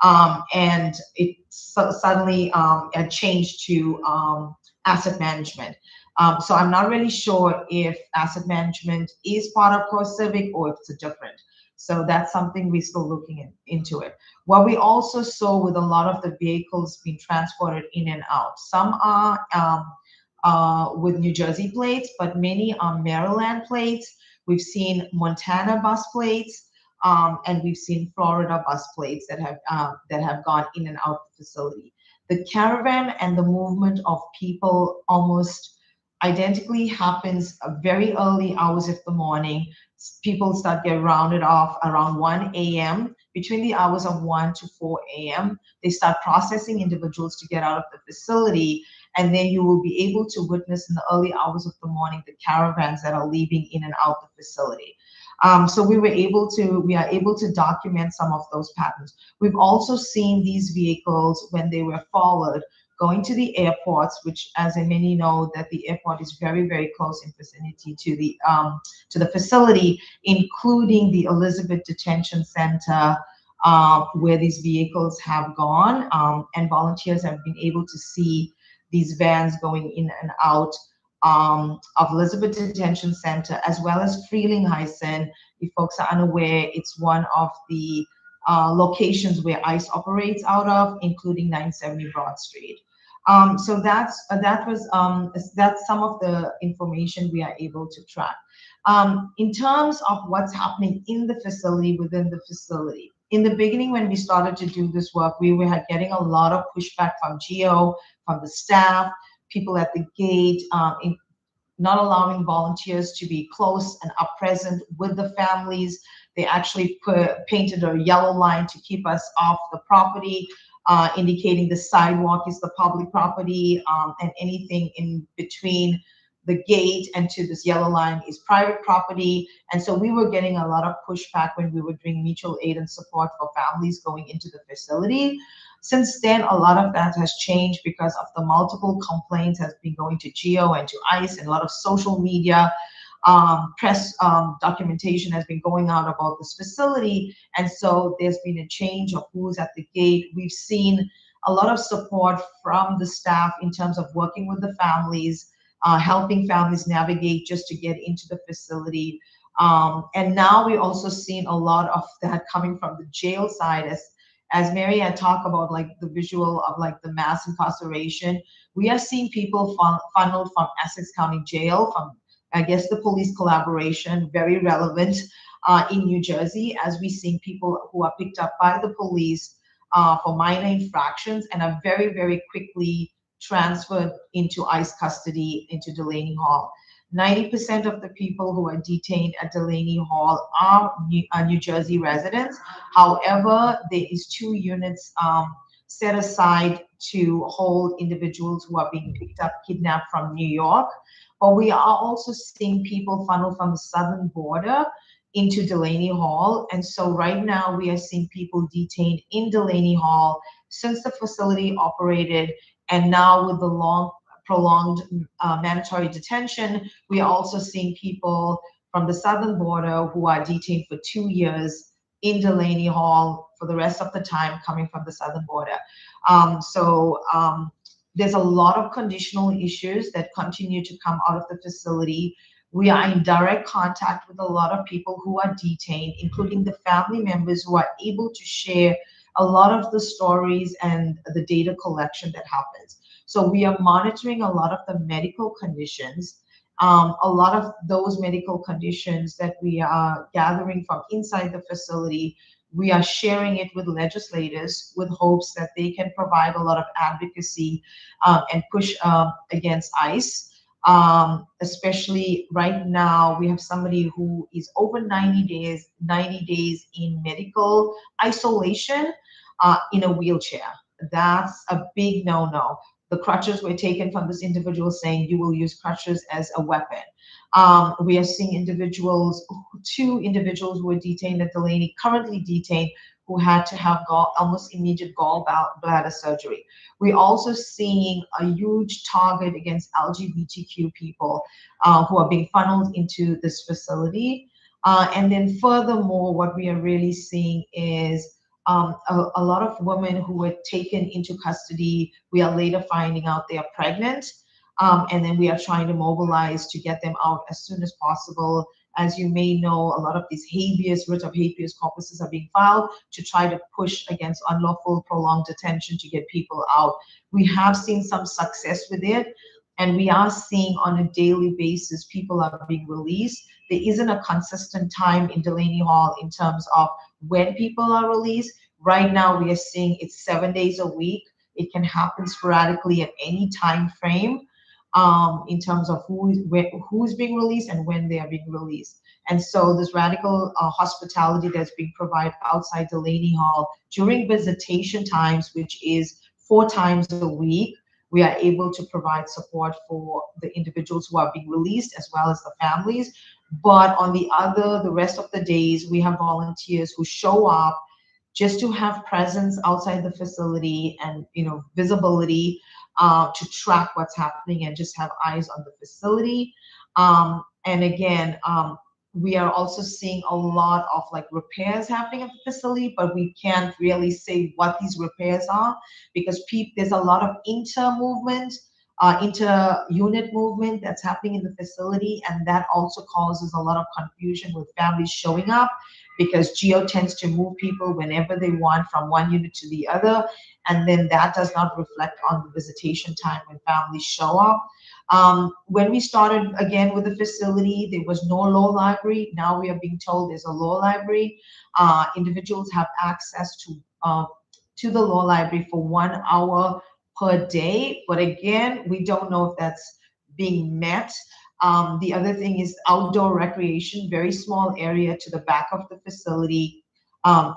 And it suddenly changed to asset management. So I'm not really sure if asset management is part of Core Civic or if it's a different. So that's something we're still looking into it. What we also saw with a lot of the vehicles being transported in and out, some are with New Jersey plates, but many are Maryland plates. We've seen Montana bus plates. And we've seen Florida bus plates that have gone in and out of the facility. The caravan and the movement of people almost identically happens very early hours of the morning. People start getting rounded off around 1 a.m. Between the hours of 1 to 4 a.m., they start processing individuals to get out of the facility. And then you will be able to witness in the early hours of the morning the caravans that are leaving in and out the facility. So we are able to document some of those patterns. We've also seen these vehicles when they were followed going to the airports, which, as many know, that the airport is very close in vicinity to the facility, including the Elizabeth Detention Center, where these vehicles have gone, and volunteers have been able to see these vans going in and out of Elizabeth Detention Center, as well as Frelinghuysen. If folks are unaware, it's one of the locations where ICE operates out of, including 970 Broad Street. So that's some of the information we are able to track. In terms of what's happening in the facility, within the facility, in the beginning when we started to do this work, we were getting a lot of pushback from GEO, from the staff, people at the gate, not allowing volunteers to be close and up present with the families. They actually painted a yellow line to keep us off the property, indicating the sidewalk is the public property, and anything in between the gate and to this yellow line is private property. And so we were getting a lot of pushback when we were doing mutual aid and support for families going into the facility. Since then, a lot of that has changed because of the multiple complaints has been going to GEO and to ICE, and a lot of social media press documentation has been going out about this facility. And so there's been a change of who's at the gate. We've seen a lot of support from the staff in terms of working with the families, helping families navigate just to get into the facility. And now we're also seeing a lot of that coming from the jail side, as Mary had talked about, like the visual of like the mass incarceration. We are seeing people funneled from Essex County Jail, from I guess the police collaboration, very relevant in New Jersey, as we're seeing people who are picked up by the police for minor infractions and are very, very quickly transferred into ICE custody into Delaney Hall. 90% of the people who are detained at Delaney Hall are New Jersey residents. However, there is 2 units set aside to hold individuals who are being picked up, kidnapped from New York. But we are also seeing people funnel from the southern border into Delaney Hall. And so right now we are seeing people detained in Delaney Hall since the facility operated, and now with the long prolonged mandatory detention, we are also seeing people from the southern border who are detained for 2 years in Delaney Hall for the rest of the time coming from the southern border. There's a lot of conditional issues that continue to come out of the facility. We are in direct contact with a lot of people who are detained, including the family members who are able to share a lot of the stories and the data collection that happens. So we are monitoring a lot of the medical conditions, a lot of those medical conditions that we are gathering from inside the facility. We are sharing it with legislators with hopes that they can provide a lot of advocacy and push against ICE. Especially right now, we have somebody who is over 90 days in medical isolation in a wheelchair. That's a big no-no. The crutches were taken from this individual, saying you will use crutches as a weapon. We are seeing individuals, 2 individuals who were detained at Delaney, currently detained, who had to have almost immediate gallbladder surgery. We're also seeing a huge target against LGBTQ people who are being funneled into this facility. And then furthermore, what we are really seeing is a lot of women who were taken into custody, we are later finding out they are pregnant. And then we are trying to mobilize to get them out as soon as possible. As you may know, a lot of these writ of habeas corpuses are being filed to try to push against unlawful prolonged detention to get people out. We have seen some success with it, and we are seeing on a daily basis people are being released. There isn't a consistent time in Delaney Hall in terms of when people are released. Right now we are seeing it's 7 days a week. It can happen sporadically at any time frame in terms of who's being released and when they are being released. And so this radical hospitality that's being provided outside Delaney Hall during visitation times, which is 4 times a week, we are able to provide support for the individuals who are being released as well as the families. But on the rest of the days, we have volunteers who show up just to have presence outside the facility and visibility to track what's happening and just have eyes on the facility. And again, we are also seeing a lot of like repairs happening at the facility, but we can't really say what these repairs are because there's a lot of inter-movement inter-unit movement that's happening in the facility, and that also causes a lot of confusion with families showing up, because GEO tends to move people whenever they want from one unit to the other, and then that does not reflect on the visitation time when families show up. When we started again with the facility, there was no law library. Now we are being told there's a law library. Individuals have access to the law library for 1 hour per day, but again, we don't know if that's being met. The other thing is outdoor recreation, very small area to the back of the facility,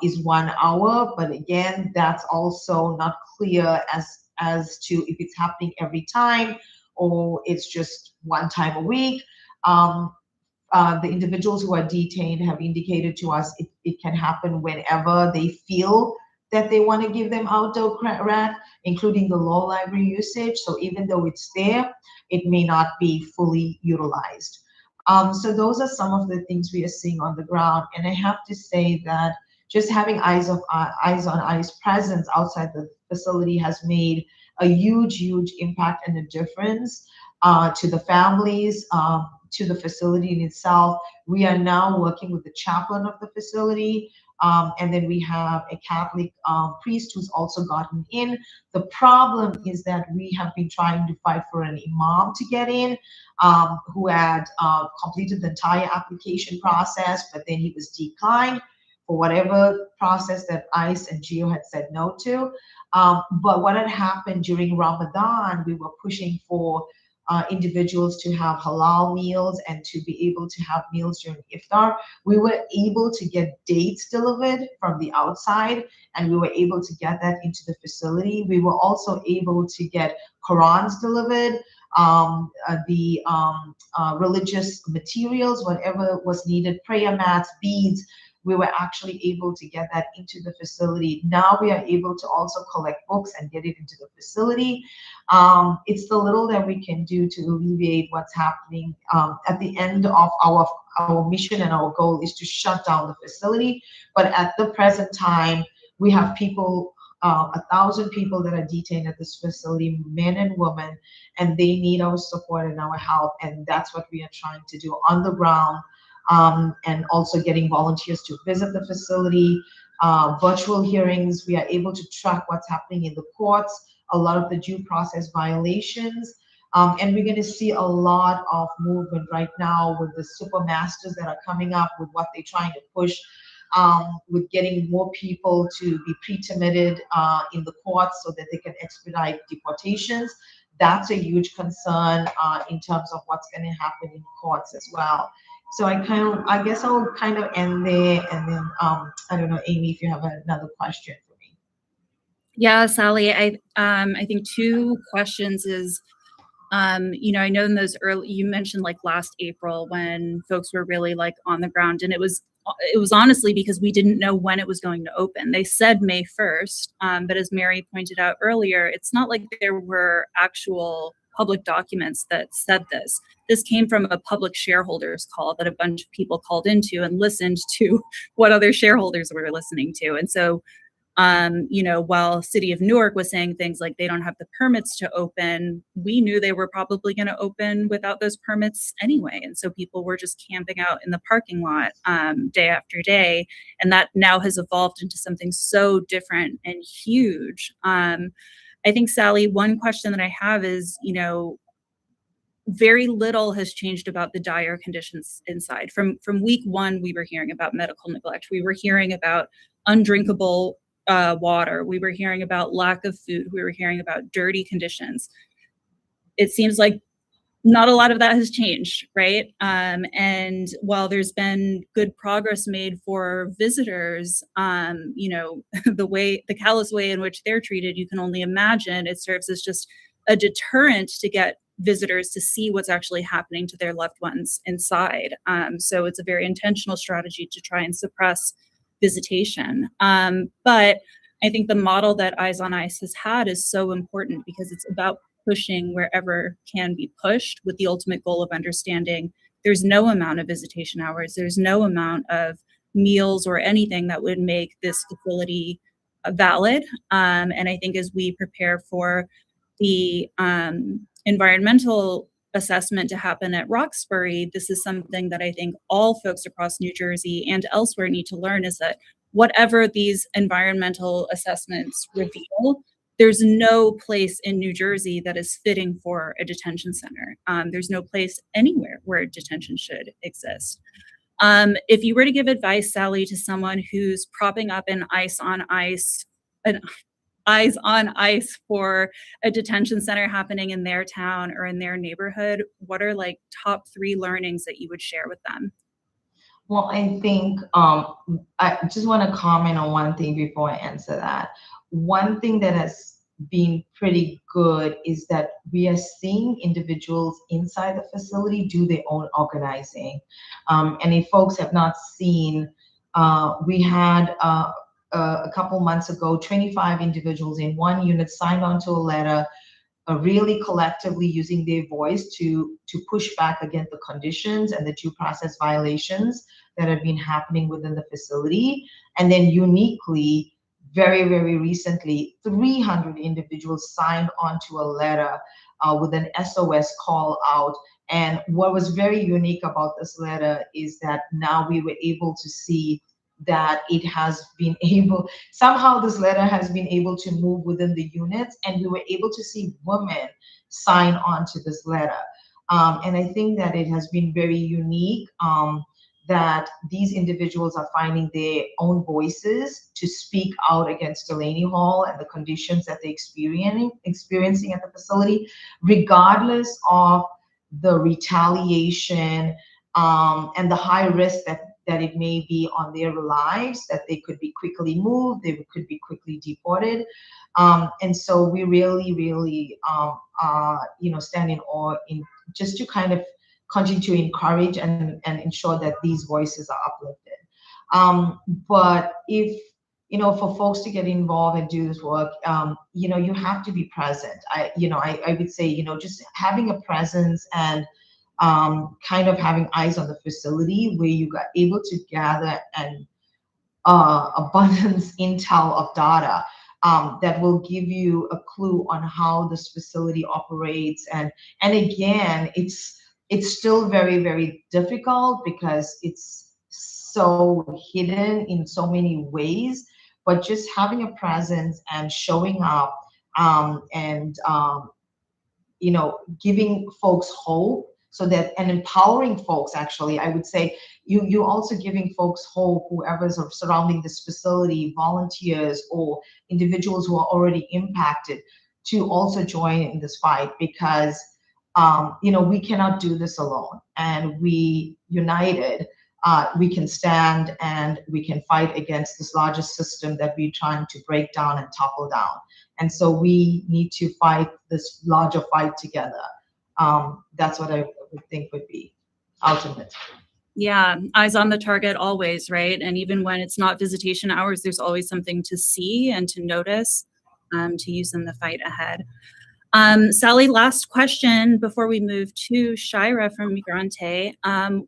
is 1 hour, but again, that's also not clear as to if it's happening every time or it's just one time a week. The individuals who are detained have indicated to us it can happen whenever they feel that they want to give them outdoor rec, including the law library usage. So even though it's there, it may not be fully utilized. So those are some of the things we are seeing on the ground. And I have to say that just having eyes on eyes presence outside the facility has made a huge impact and a difference to the families, to the facility in itself. We are now working with the chaplain of the facility, and then we have a Catholic priest who's also gotten in. The problem is that we have been trying to fight for an imam to get in, who had completed the entire application process, but then he was declined for whatever process that ICE and GEO had said no to. But what had happened during Ramadan, we were pushing for individuals to have halal meals and to be able to have meals during iftar. We were able to get dates delivered from the outside, and we were able to get that into the facility. We were also able to get Qurans delivered, the religious materials, whatever was needed, prayer mats, beads. We were actually able to get that into the facility. Now we are able to also collect books and get it into the facility. It's the little that we can do to alleviate what's happening. At the end of our mission and our goal is to shut down the facility. But at the present time, we have people, 1,000 people that are detained at this facility, men and women, and they need our support and our help. And that's what we are trying to do on the ground. And also getting volunteers to visit the facility, virtual hearings. We are able to track what's happening in the courts, a lot of the due process violations. And we're going to see a lot of movement right now with the super masters that are coming up with what they're trying to push, with getting more people to be pre-termitted in the courts so that they can expedite deportations. That's a huge concern in terms of what's going to happen in courts as well. So I guess I'll kind of end there, and then I don't know, Amy, if you have another question for me. Yeah, Sally, I think two questions is, I know in those early, you mentioned like last April when folks were really like on the ground, and it was honestly because we didn't know when it was going to open. They said May 1st, but as Mary pointed out earlier, it's not like there were actual public documents that said this. This came from a public shareholders call that a bunch of people called into and listened to what other shareholders were listening to. And so, while City of Newark was saying things like they don't have the permits to open, we knew they were probably going to open without those permits anyway. And so people were just camping out in the parking lot day after day. And that now has evolved into something so different and huge. I think, Sally, one question that I have is, very little has changed about the dire conditions inside. From week one, we were hearing about medical neglect. We were hearing about undrinkable water. We were hearing about lack of food. We were hearing about dirty conditions. It seems like not a lot of that has changed, right? And while there's been good progress made for visitors, the callous way in which they're treated, you can only imagine it serves as just a deterrent to get visitors to see what's actually happening to their loved ones inside. So it's a very intentional strategy to try and suppress visitation. But I think the model that Eyes on Ice has had is so important because it's about pushing wherever can be pushed with the ultimate goal of understanding there's no amount of visitation hours, there's no amount of meals or anything that would make this facility valid. And I think as we prepare for the environmental assessment to happen at Roxbury, this is something that I think all folks across New Jersey and elsewhere need to learn, is that whatever these environmental assessments reveal, there's no place in New Jersey that is fitting for a detention center. There's no place anywhere where a detention should exist. If you were to give advice, Sally, to someone who's propping up an eyes on ice for a detention center happening in their town or in their neighborhood, what are like top 3 learnings that you would share with them? Well, I think I just want to comment on one thing before I answer that. One thing that has been pretty good is that we are seeing individuals inside the facility do their own organizing. And if folks have not seen, we had a couple months ago, 25 individuals in one unit signed onto a letter, really collectively using their voice to push back against the conditions and the due process violations that have been happening within the facility. And then uniquely, very, very recently, 300 individuals signed onto a letter with an SOS call out. And what was very unique about this letter is that now we were able to see that it has been able, somehow this letter has been able to move within the units, and we were able to see women sign on to this letter. And I think that it has been very unique that these individuals are finding their own voices to speak out against Delaney Hall and the conditions that they're experiencing at the facility, regardless of the retaliation and the high risk that it may be on their lives, that they could be quickly moved, they could be quickly deported. And so we really, really, stand in awe in just to kind of continue to encourage and ensure that these voices are uplifted. But if, for folks to get involved and do this work, you have to be present. I would say, just having a presence and kind of having eyes on the facility where you got able to gather an abundance intel of data that will give you a clue on how this facility operates. And again, it's still very, very difficult because it's so hidden in so many ways, but just having a presence and showing up and giving folks hope, so that, and empowering folks, actually, I would say you also giving folks hope, whoever's surrounding this facility, volunteers or individuals who are already impacted, to also join in this fight, because we cannot do this alone, and we united, we can stand and we can fight against this largest system that we're trying to break down and topple down. And so we need to fight this larger fight together. That's what I would think would be ultimate. Yeah, eyes on the target always, right? And even when it's not visitation hours, there's always something to see and to notice, to use in the fight ahead. Sally, last question before we move to Shira from Migrante.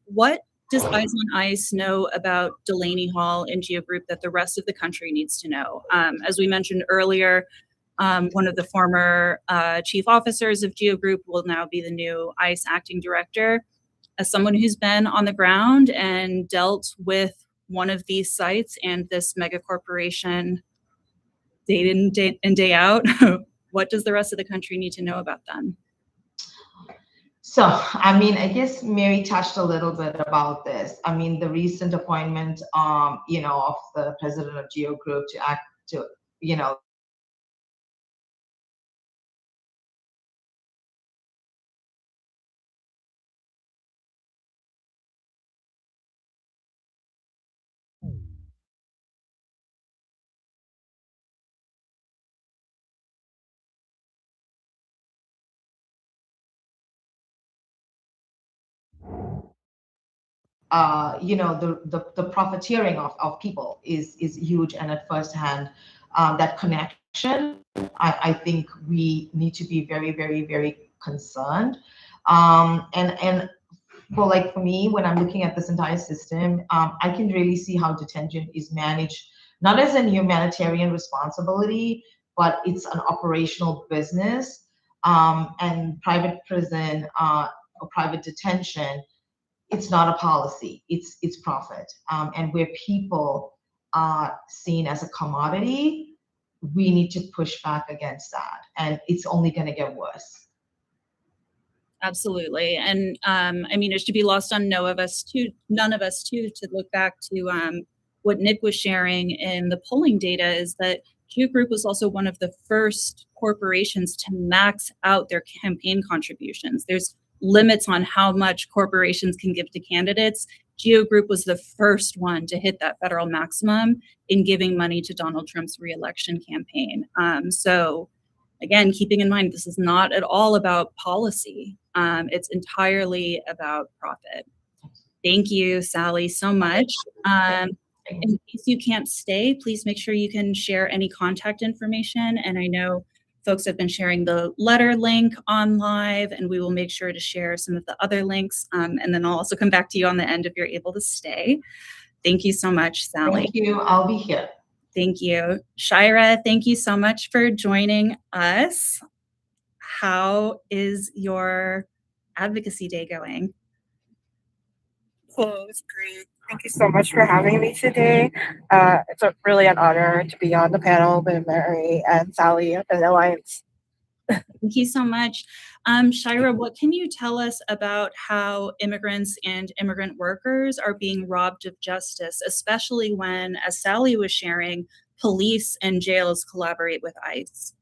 What does Eyes on Ice know about Delaney Hall and Geo Group that the rest of the country needs to know? As we mentioned earlier, one of the former chief officers of Geo Group will now be the new ICE acting director. As someone who's been on the ground and dealt with one of these sites and this mega corporation day in, day out, what does the rest of the country need to know about them? So, I guess Mary touched a little bit about this. The recent appointment, of the president of Geo Group to act to, the profiteering of people is huge, and at first hand, that connection, I think we need to be very, very, very concerned. And for me, when I'm looking at this entire system, I can really see how detention is managed, not as a humanitarian responsibility, but it's an operational business. and private prison or private detention, it's not a policy, it's profit. And where people are seen as a commodity, we need to push back against that, and it's only going to get worse. Absolutely. And I mean, it should be lost on none of us too, to look back to what Nick was sharing in the polling data, is that Geo Group was also one of the first corporations to max out their campaign contributions. There's limits on how much corporations can give to candidates. Geo Group was the first one to hit that federal maximum in giving money to Donald Trump's reelection campaign. So again, keeping in mind, this is not at all about policy. It's entirely about profit. Thank you, Sally, so much. In case you can't stay, please make sure you can share any contact information. And I know folks have been sharing the letter link on live, and we will make sure to share some of the other links. And then I'll also come back to you on the end if you're able to stay. Thank you so much, Sally. Thank you. I'll be here. Thank you. Shira, thank you so much for joining us. How is your advocacy day going? Oh, it's great. Thank you so much for having me today. It's really an honor to be on the panel with Mary and Sally and Alliance. Thank you so much. Shira, what can you tell us about how immigrants and immigrant workers are being robbed of justice, especially when, as Sally was sharing, police and jails collaborate with ICE?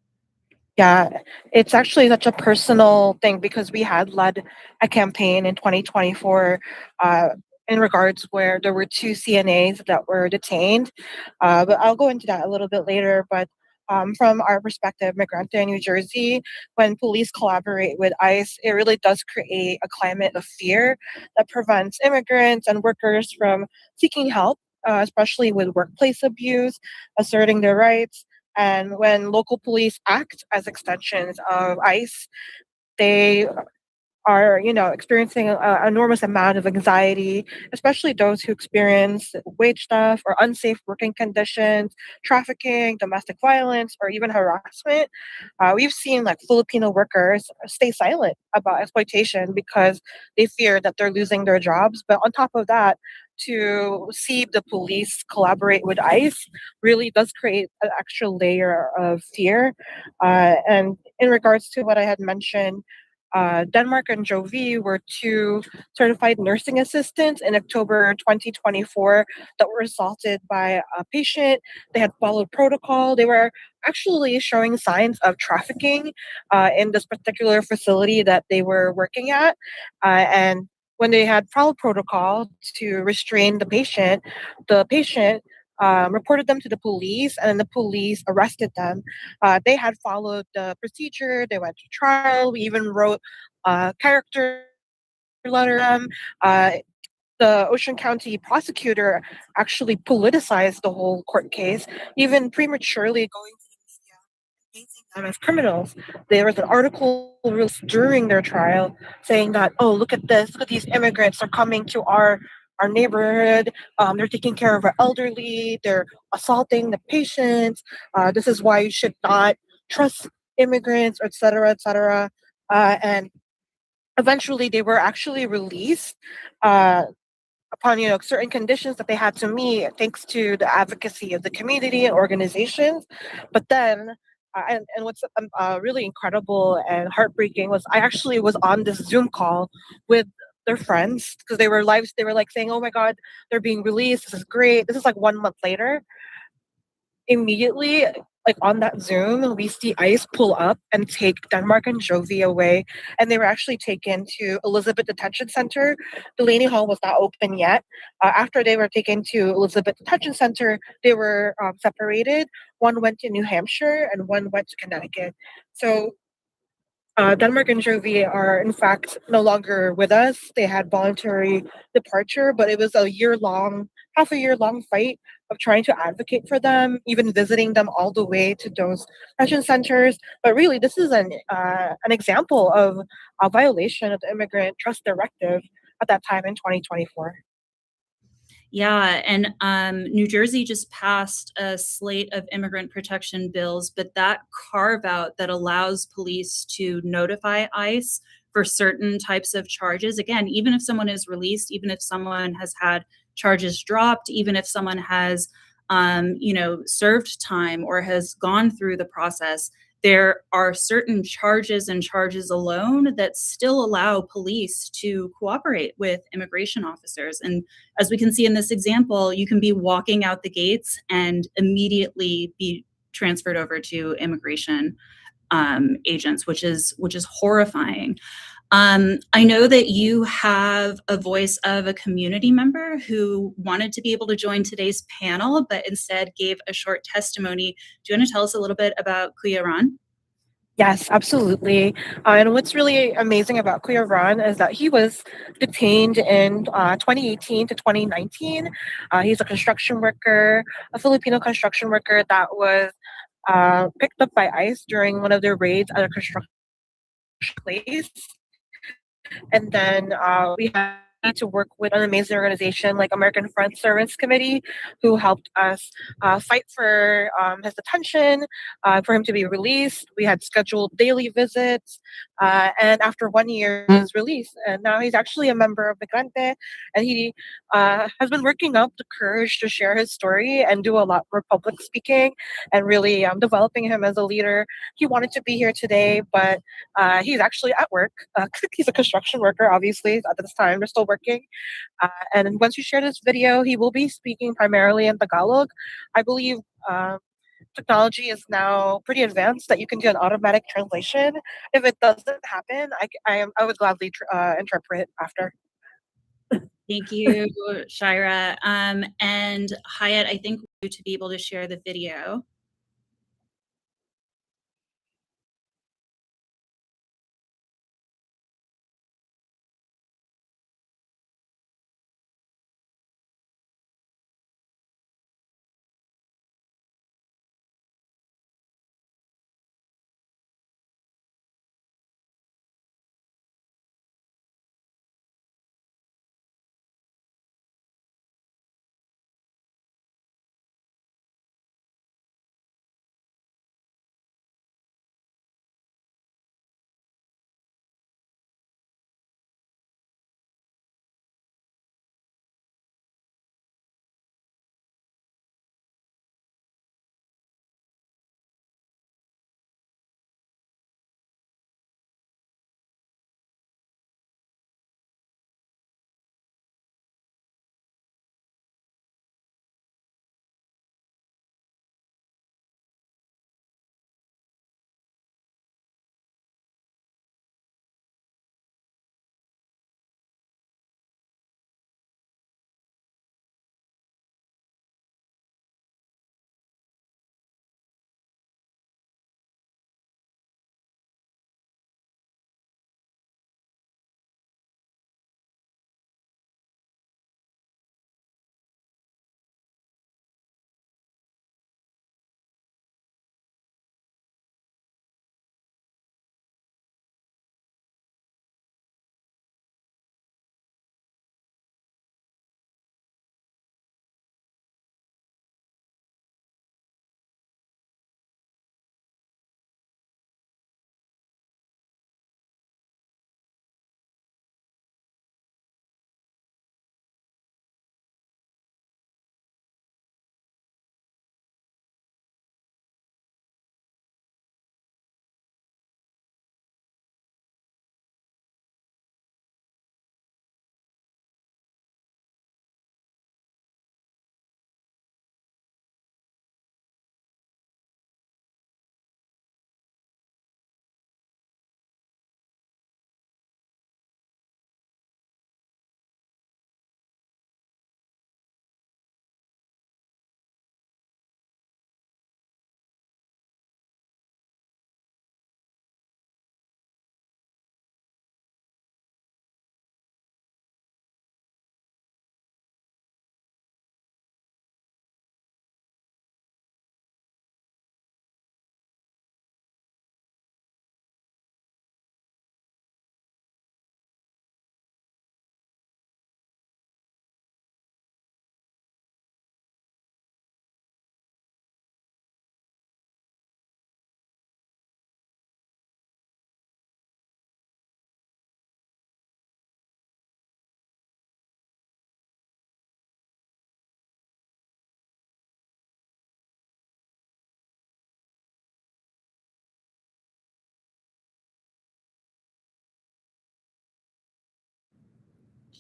Yeah, it's actually such a personal thing because we had led a campaign in 2024 in regards where there were 2 CNAs that were detained. But I'll go into that a little bit later. But from our perspective, Migrante in New Jersey, when police collaborate with ICE, it really does create a climate of fear that prevents immigrants and workers from seeking help, especially with workplace abuse, asserting their rights. And when local police act as extensions of ICE, they are, experiencing an enormous amount of anxiety, especially those who experience wage theft or unsafe working conditions, trafficking, domestic violence, or even harassment. We've seen like Filipino workers stay silent about exploitation because they fear that they're losing their jobs. But on top of that, to see the police collaborate with ICE really does create an extra layer of fear. And in regards to what I had mentioned, Denmark and Jovi were 2 certified nursing assistants in October 2024 that were assaulted by a patient. They had followed protocol. They were actually showing signs of trafficking in this particular facility that they were working at. And when they had followed protocol to restrain the patient reported them to the police, and then the police arrested them. They had followed the procedure. They went to trial. We even wrote a character letter to them. The Ocean County prosecutor actually politicized the whole court case, even prematurely going to the media and painting them as criminals. There was an article released during their trial saying that, oh, look at this, look at these immigrants are coming to our neighborhood. They're taking care of our elderly. They're assaulting the patients. This is why you should not trust immigrants, et cetera, et cetera. And eventually they were actually released upon certain conditions that they had to meet thanks to the advocacy of the community and organizations. But then and what's really incredible and heartbreaking was I actually was on this Zoom call with their friends because they were like saying, oh my god, they're being released, this is great. This is like 1 month later. Immediately, like on that Zoom, we see ICE pull up and take Denmark and Jovi away, and they were actually taken to Elizabeth Detention Center. Delaney Hall was not open yet. After they were taken to Elizabeth Detention Center, they were separated. One went to New Hampshire and one went to Connecticut. So Denmark and Jovi are, in fact, no longer with us. They had voluntary departure, but it was half a year long fight of trying to advocate for them, even visiting them all the way to those detention centers. But really, this is an example of a violation of the Immigrant Trust Directive at that time in 2024. Yeah, and New Jersey just passed a slate of immigrant protection bills, but that carve out that allows police to notify ICE for certain types of charges. Again, even if someone is released, even if someone has had charges dropped, even if someone has, served time or has gone through the process, there are certain charges and charges alone that still allow police to cooperate with immigration officers. And as we can see in this example, you can be walking out the gates and immediately be transferred over to immigration agents, which is horrifying. I know that you have a voice of a community member who wanted to be able to join today's panel, but instead gave a short testimony. Do you want to tell us a little bit about Kuya Ran? Yes, absolutely. And what's really amazing about Kuya Ron is that he was detained in 2018 to 2019. He's a construction worker, a Filipino construction worker that was picked up by ICE during one of their raids at a construction place. And then we had to work with an amazing organization like American Front Service Committee, who helped us fight for his detention, for him to be released. We had scheduled daily visits, and after 1 year, he was released. And now he's actually a member of Migrante, and he has been working up the courage to share his story and do a lot more public speaking, and really developing him as a leader. He wanted to be here today, but he's actually at work. He's a construction worker, obviously, at this time. They're still working. And once you share this video, he will be speaking primarily in Tagalog. I believe technology is now pretty advanced that you can do an automatic translation. If it doesn't happen, I would gladly interpret after. Thank you, Shira. And Hyatt, I think you to be able to share the video.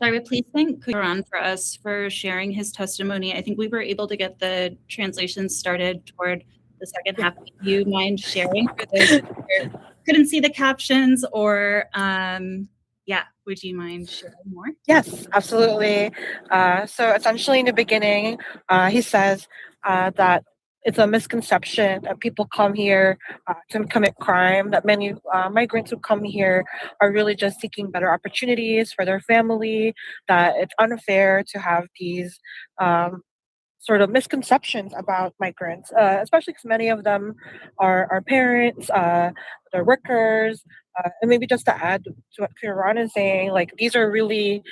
Shira, please thank Kuran for us for sharing his testimony. I think we were able to get the translation started toward the second half. Do you mind sharing for those who couldn't see the captions, or would you mind sharing more? Yes, absolutely. So essentially, in the beginning, he says that it's a misconception that people come here to commit crime, that many migrants who come here are really just seeking better opportunities for their family, that it's unfair to have these sort of misconceptions about migrants, especially because many of them are parents, they're workers, and maybe just to add to what Kiran is saying, like these are really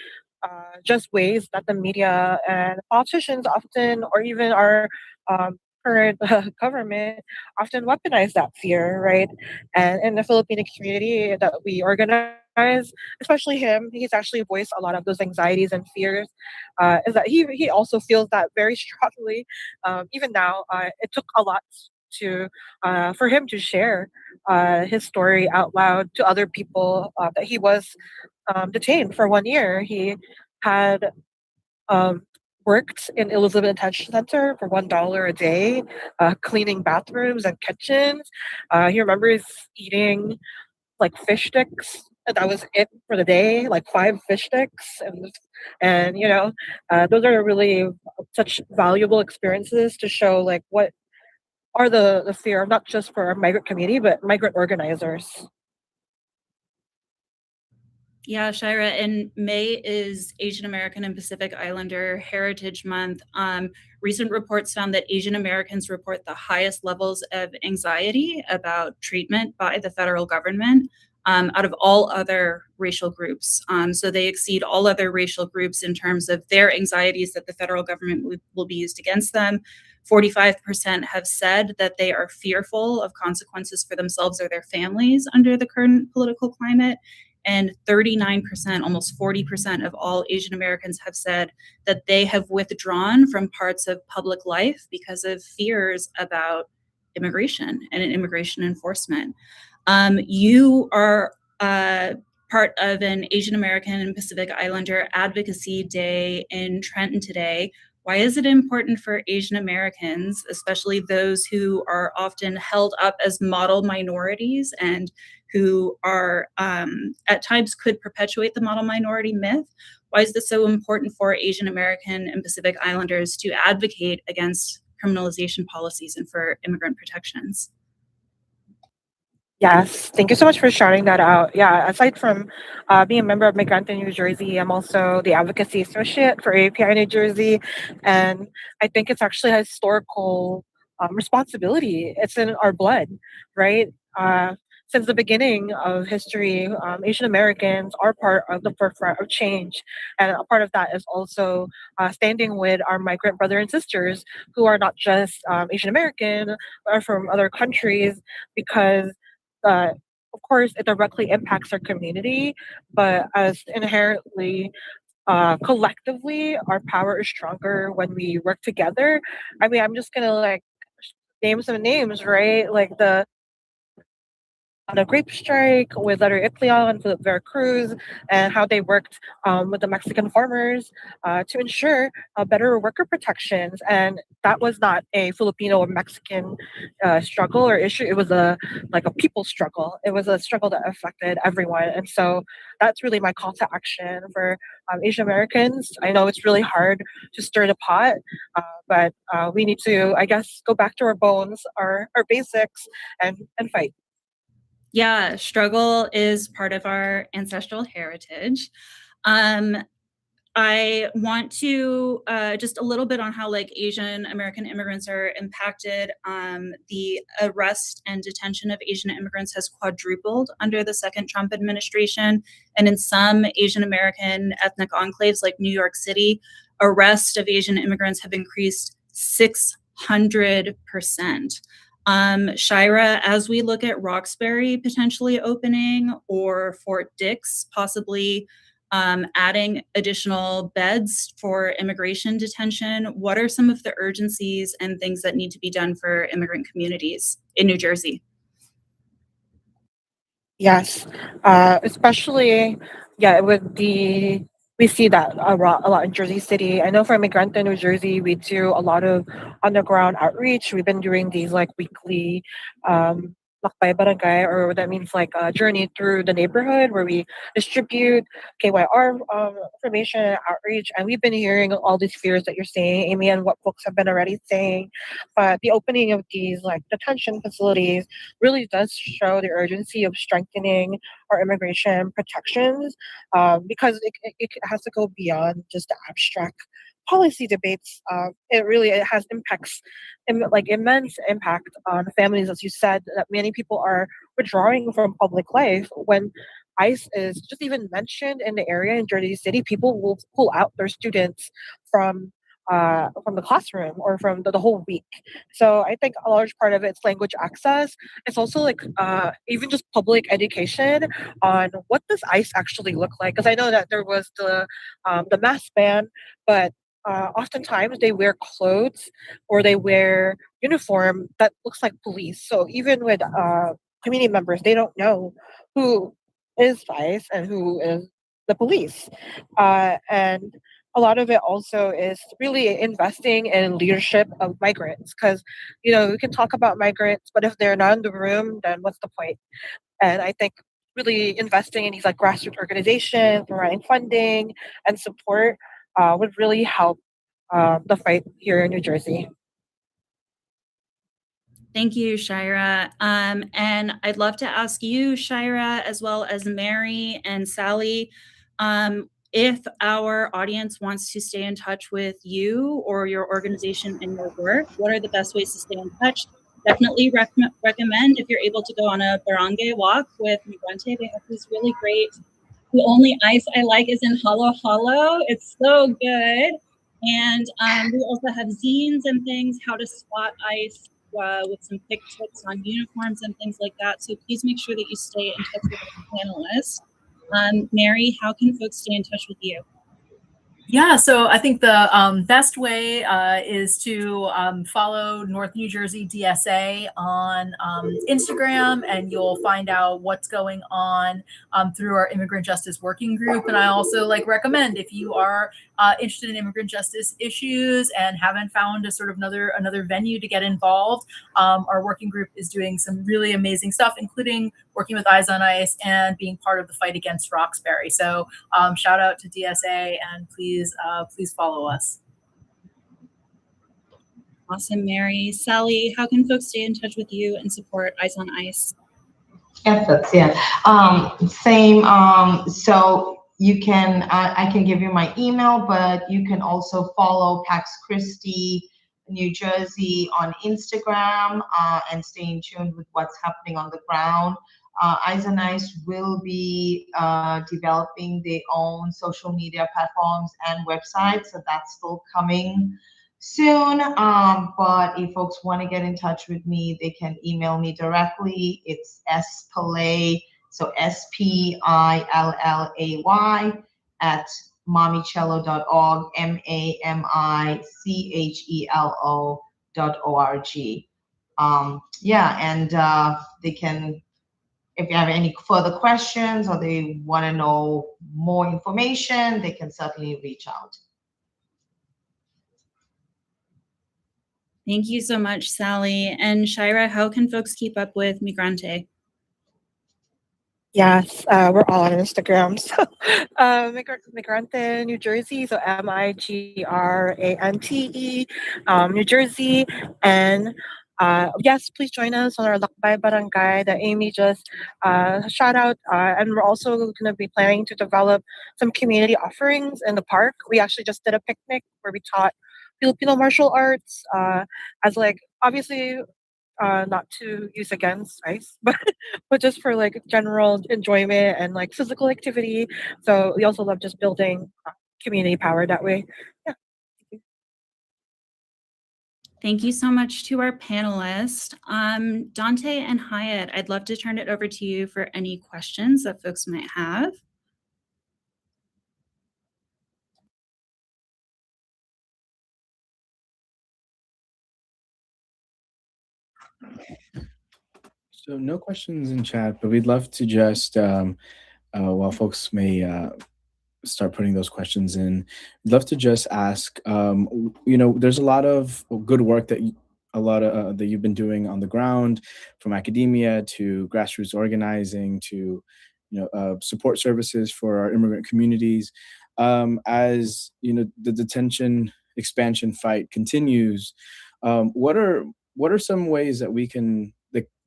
just ways that the media and politicians often, or even our current government, often weaponize that fear, right? And in the Filipino community that we organize, especially him, he's actually voiced a lot of those anxieties and fears. Is that he also feels that very strongly. Even now, it took a lot to for him to share his story out loud to other people that he was detained for 1 year. He had um, worked in Elizabeth Detention Center for $1 a day, cleaning bathrooms and kitchens. He remembers eating like fish sticks. And that was it for the day, like 5 fish sticks, and those are really such valuable experiences to show like what are the fear not just for our migrant community but migrant organizers. Yeah, Shira, and May is Asian American and Pacific Islander Heritage Month. Recent reports found that Asian Americans report the highest levels of anxiety about treatment by the federal government out of all other racial groups. So they exceed all other racial groups in terms of their anxieties that the federal government will be used against them. 45% have said that they are fearful of consequences for themselves or their families under the current political climate. And 39%, almost 40% of all Asian Americans have said that they have withdrawn from parts of public life because of fears about immigration and immigration enforcement. You are part of an Asian American and Pacific Islander Advocacy Day in Trenton today. Why is it important for Asian Americans, especially those who are often held up as model minorities and who are at times could perpetuate the model minority myth? Why is this so important for Asian American and Pacific Islanders to advocate against criminalization policies and for immigrant protections? Yes, thank you so much for shouting that out. Yeah, aside from being a member of Migrante New Jersey, I'm also the advocacy associate for API New Jersey, and I think it's actually a historical responsibility. It's in our blood, right? Since the beginning of history, Asian Americans are part of the forefront of change, and a part of that is also standing with our migrant brother and sisters who are not just Asian American, but are from other countries, because uh, of course, it directly impacts our community, but as inherently, collectively, our power is stronger when we work together. I mean, I'm just gonna like name some names, right? Like the grape strike with Letter Itlial and Philip Veracruz, and how they worked with the Mexican farmers to ensure better worker protections. And that was not a Filipino or Mexican struggle or issue. It was a people struggle. It was a struggle that affected everyone. And so that's really my call to action for Asian Americans. I know it's really hard to stir the pot, but we need to, I guess, go back to our bones, our basics, and fight. Yeah, struggle is part of our ancestral heritage. I want to just a little bit on how like Asian American immigrants are impacted. The arrest and detention of Asian immigrants has quadrupled under the second Trump administration. And in some Asian American ethnic enclaves like New York City, arrest of Asian immigrants have increased 600%. Shira, as we look at Roxbury potentially opening or Fort Dix possibly adding additional beds for immigration detention, what are some of the urgencies and things that need to be done for immigrant communities in New Jersey? Yes, especially, yeah, with the we see that a lot in Jersey City. I know for Migrante, New Jersey, we do a lot of underground outreach. We've been doing these like weekly lakbay barangay, or that means like a journey through the neighborhood where we distribute KYR information and outreach. And we've been hearing all these fears that you're saying, Amy, and what folks have been already saying. But the opening of these like detention facilities really does show the urgency of strengthening our immigration protections, because it has to go beyond just the abstract policy debates. It has impacts, like immense impact on families, as you said, that many people are withdrawing from public life. When ICE is just even mentioned in the area in Jersey City, people will pull out their students from the classroom or from the whole week. So I think a large part of it's language access. It's also like even just public education on what does ICE actually look like. Because I know that there was the mask ban, but oftentimes they wear clothes or they wear uniform that looks like police. So even with community members, they don't know who is ICE and who is the police. And a lot of it also is really investing in leadership of migrants, because we can talk about migrants, but if they're not in the room, then what's the point? And I think really investing in these like grassroots organizations, providing funding and support would really help the fight here in New Jersey. Thank you, Shira. And I'd love to ask you, Shira, as well as Mary and Sally, if our audience wants to stay in touch with you or your organization and your work, what are the best ways to stay in touch? Definitely recommend if you're able to go on a barangay walk with Migrante. They have these really great, the only ice I like is in Halo Halo. It's so good. And we also have zines and things, how to spot ice with some quick tips on uniforms and things like that. So please make sure that you stay in touch with our panelists. Mary, how can folks stay in touch with you? Yeah, so I think the best way is to follow North New Jersey DSA on Instagram, and you'll find out what's going on through our Immigrant Justice Working Group. And I also recommend, if you are interested in immigrant justice issues and haven't found a sort of another venue to get involved, our working group is doing some really amazing stuff, including working with Eyes on Ice and being part of the fight against Roxbury. So shout out to DSA, and please follow us. Awesome, Mary. Sally, how can folks stay in touch with you and support Eyes on Ice? Efforts, yeah. Same. So you can, I can give you my email, but you can also follow Pax Christi New Jersey on Instagram and stay in tune with what's happening on the ground. Eyes on Ice will be developing their own social media platforms and websites, so that's still coming soon. But if folks want to get in touch with me, they can email me directly. It's spillay, so spillay at mamicello.org, mamichelo.org. Yeah, and they can, if you have any further questions or they want to know more information, they can certainly reach out. Thank you so much, Sally. And Shira, how can folks keep up with Migrante? Yes, we're all on Instagram. So, Migrante New Jersey, so Migrante, New Jersey, and yes, please join us on our Lakbay Barangay that Amy just shout out. And we're also going to be planning to develop some community offerings in the park. We actually just did a picnic where we taught Filipino martial arts as obviously not to use against ICE, but just for general enjoyment and physical activity. So we also love just building community power that way. Yeah. Thank you so much to our panelists. Dante and Hyatt, I'd love to turn it over to you for any questions that folks might have. So no questions in chat, but we'd love to just, while folks may start putting those questions in. I'd love to just ask, you know, there's a lot of good work that a lot of that you've been doing on the ground, from academia to grassroots organizing to, you know, support services for our immigrant communities. As you know, the detention expansion fight continues. What are some ways that we can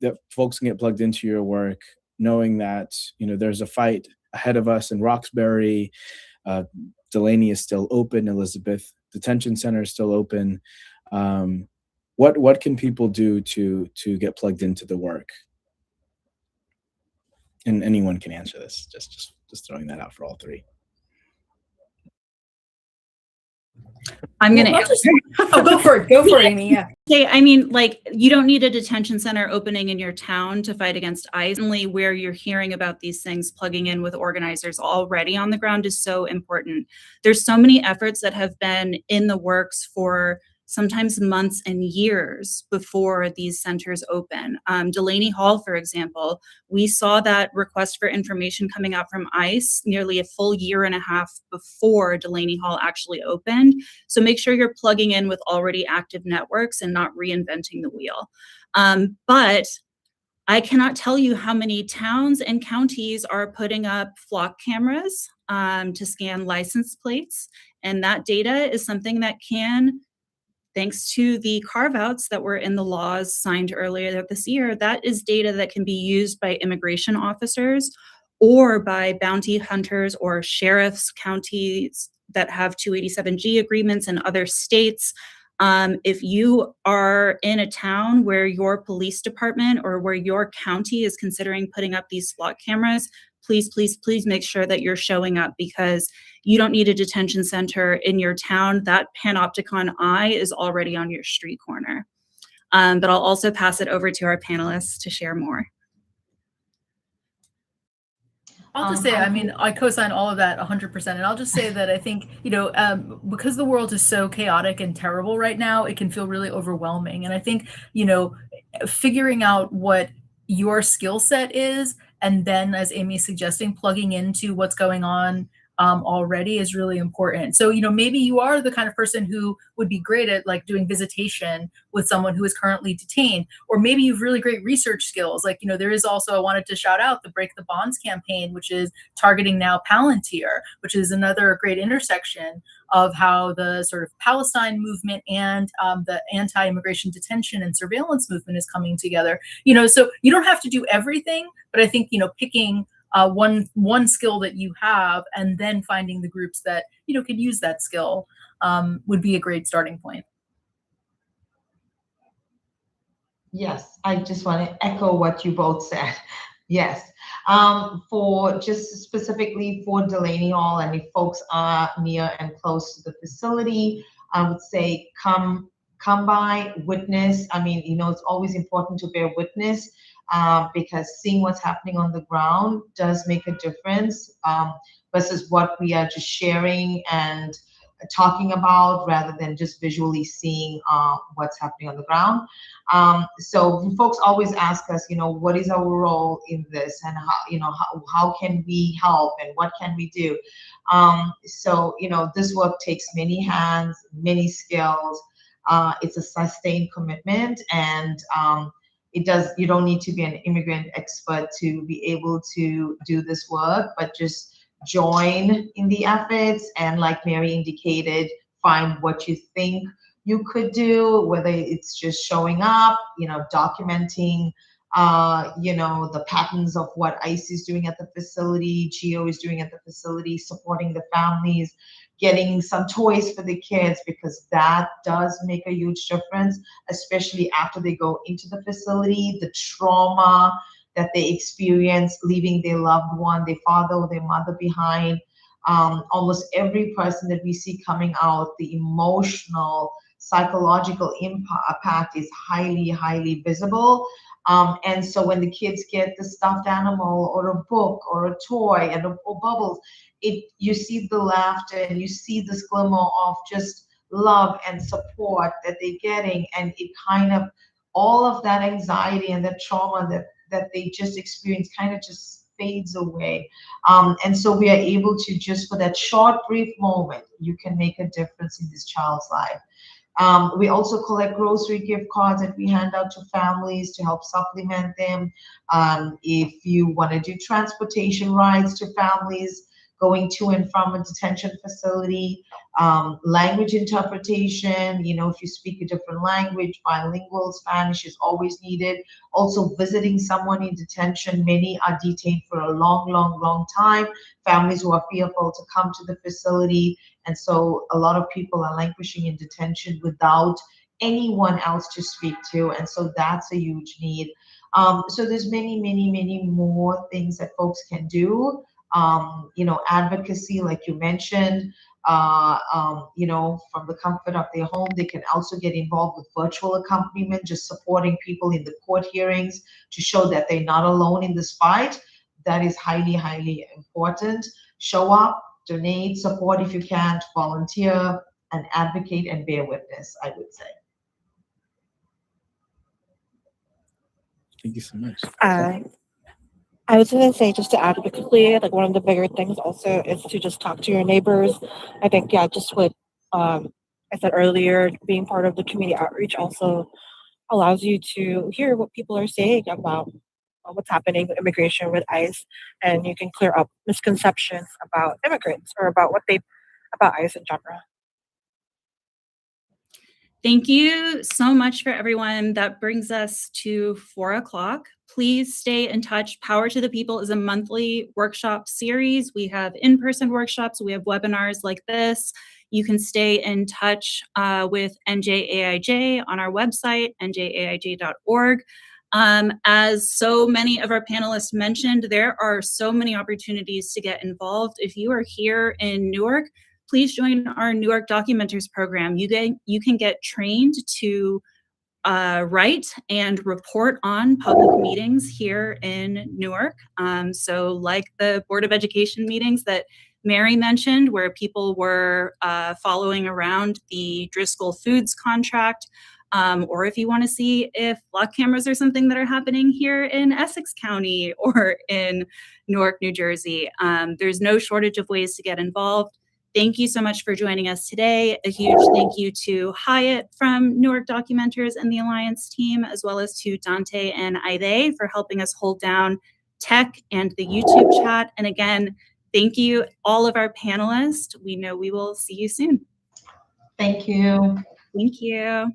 that folks can get plugged into your work, knowing that, you know, there's a fight ahead of us in Roxbury. uh, Delaney is still open. Elizabeth Detention Center is still open. What can people do to get plugged into the work? And anyone can answer this. Just throwing that out for all three. I'm going to Well, oh, go for it. Go for it, Amy. Yeah. say, I mean, like, you don't need a detention center opening in your town to fight against ICE. Only where you're hearing about these things, plugging in with organizers already on the ground is so important. There's so many efforts that have been in the works for sometimes months and years before these centers open. Delaney Hall, for example, we saw that request for information coming out from ICE nearly a full year and a half before Delaney Hall actually opened. So make sure you're plugging in with already active networks and not reinventing the wheel. But I cannot tell you how many towns and counties are putting up flock cameras to scan license plates. And that data is something that can, thanks to the carve-outs that were in the laws signed earlier this year, that is data that can be used by immigration officers or by bounty hunters or sheriffs, counties that have 287G agreements in other states. If you are in a town where your police department or where your county is considering putting up these flock cameras, please, please, please make sure that you're showing up, because you don't need a detention center in your town. That Panopticon eye is already on your street corner. But I'll also pass it over to our panelists to share more. I'll just say, I mean, I co-sign all of that 100%. And I'll just say that I think, you know, because the world is so chaotic and terrible right now, it can feel really overwhelming. And I think, you know, figuring out what your skill set is, and then, as Amy's suggesting, plugging into what's going on already is really important. So, you know, maybe you are the kind of person who would be great at like doing visitation with someone who is currently detained, or maybe you've really great research skills. Like, you know, there is also, I wanted to shout out the Break the Bonds campaign, which is targeting now Palantir, which is another great intersection of how the sort of Palestine movement and the anti-immigration detention and surveillance movement is coming together. You know, so you don't have to do everything, but I think, you know, picking one skill that you have and then finding the groups that, you know, could use that skill would be a great starting point. Yes, I just want to echo what you both said. Yes, for just specifically for Delaney Hall, and if folks are near and close to the facility, I would say come by, witness. I mean, you know, it's always important to bear witness because seeing what's happening on the ground does make a difference versus what we are just sharing and talking about, rather than just visually seeing what's happening on the ground. So folks always ask us, you know, what is our role in this, and how, you know, how can we help, and what can we do? So, you know, this work takes many hands, many skills. It's a sustained commitment, and you don't need to be an immigrant expert to be able to do this work, but just join in the efforts, and like Mary indicated, find what you think you could do, whether it's just showing up, you know, documenting you know, the patterns of what ICE is doing at the facility, GEO is doing at the facility, supporting the families, getting some toys for the kids, because that does make a huge difference, especially after they go into the facility. The trauma that they experience leaving their loved one, their father or their mother behind. Almost every person that we see coming out, the emotional, psychological impact is highly, highly visible. And so when the kids get the stuffed animal or a book or a toy and or bubbles, you see the laughter and you see this glimmer of just love and support that they're getting, and it kind of, all of that anxiety and that trauma that they just experienced kind of just fades away. And so we are able to just for that short, brief moment, you can make a difference in this child's life. We also collect grocery gift cards that we hand out to families to help supplement them. If you want to do transportation rides to families going to and from a detention facility, language interpretation, if you speak a different language, bilingual Spanish is always needed. Also visiting someone in detention, many are detained for a long time. Families who are fearful to come to the facility. And so a lot of people are languishing in detention without anyone else to speak to. And so that's a huge need. So there's many more things that folks can do. Advocacy, like you mentioned, from the comfort of their home. They can also get involved with virtual accompaniment, just supporting people in the court hearings to show that they're not alone in this fight. That is highly important. Show up, donate, support if you can't, volunteer, and advocate and bear witness, I would say. Thank you so much. I was going to say, just to add quickly, like one of the bigger things also is to just talk to your neighbors. I think, just what I said earlier, being part of the community outreach also allows you to hear what people are saying about what's happening with immigration, with ICE, and you can clear up misconceptions about immigrants or about about ICE in general. Thank you so much for everyone. That brings us to 4 o'clock. Please stay in touch. Power to the People is a monthly workshop series. We have in-person workshops. We have webinars like this. You can stay in touch with NJAIJ on our website, njaij.org. As so many of our panelists mentioned, there are so many opportunities to get involved. If you are here in Newark, please join our Newark Documenters program. You can get trained to write and report on public meetings here in Newark. So like the Board of Education meetings that Mary mentioned, where people were following around the Driscoll Foods contract, or if you want to see if lock cameras are something that are happening here in Essex County or in Newark, New Jersey. There's no shortage of ways to get involved. Thank you so much for joining us today. A huge thank you to Hyatt from Newark Documenters and the Alliance team, as well as to Dante and Aide for helping us hold down tech and the YouTube chat. And again, thank you, all of our panelists. We know we will see you soon. Thank you. Thank you.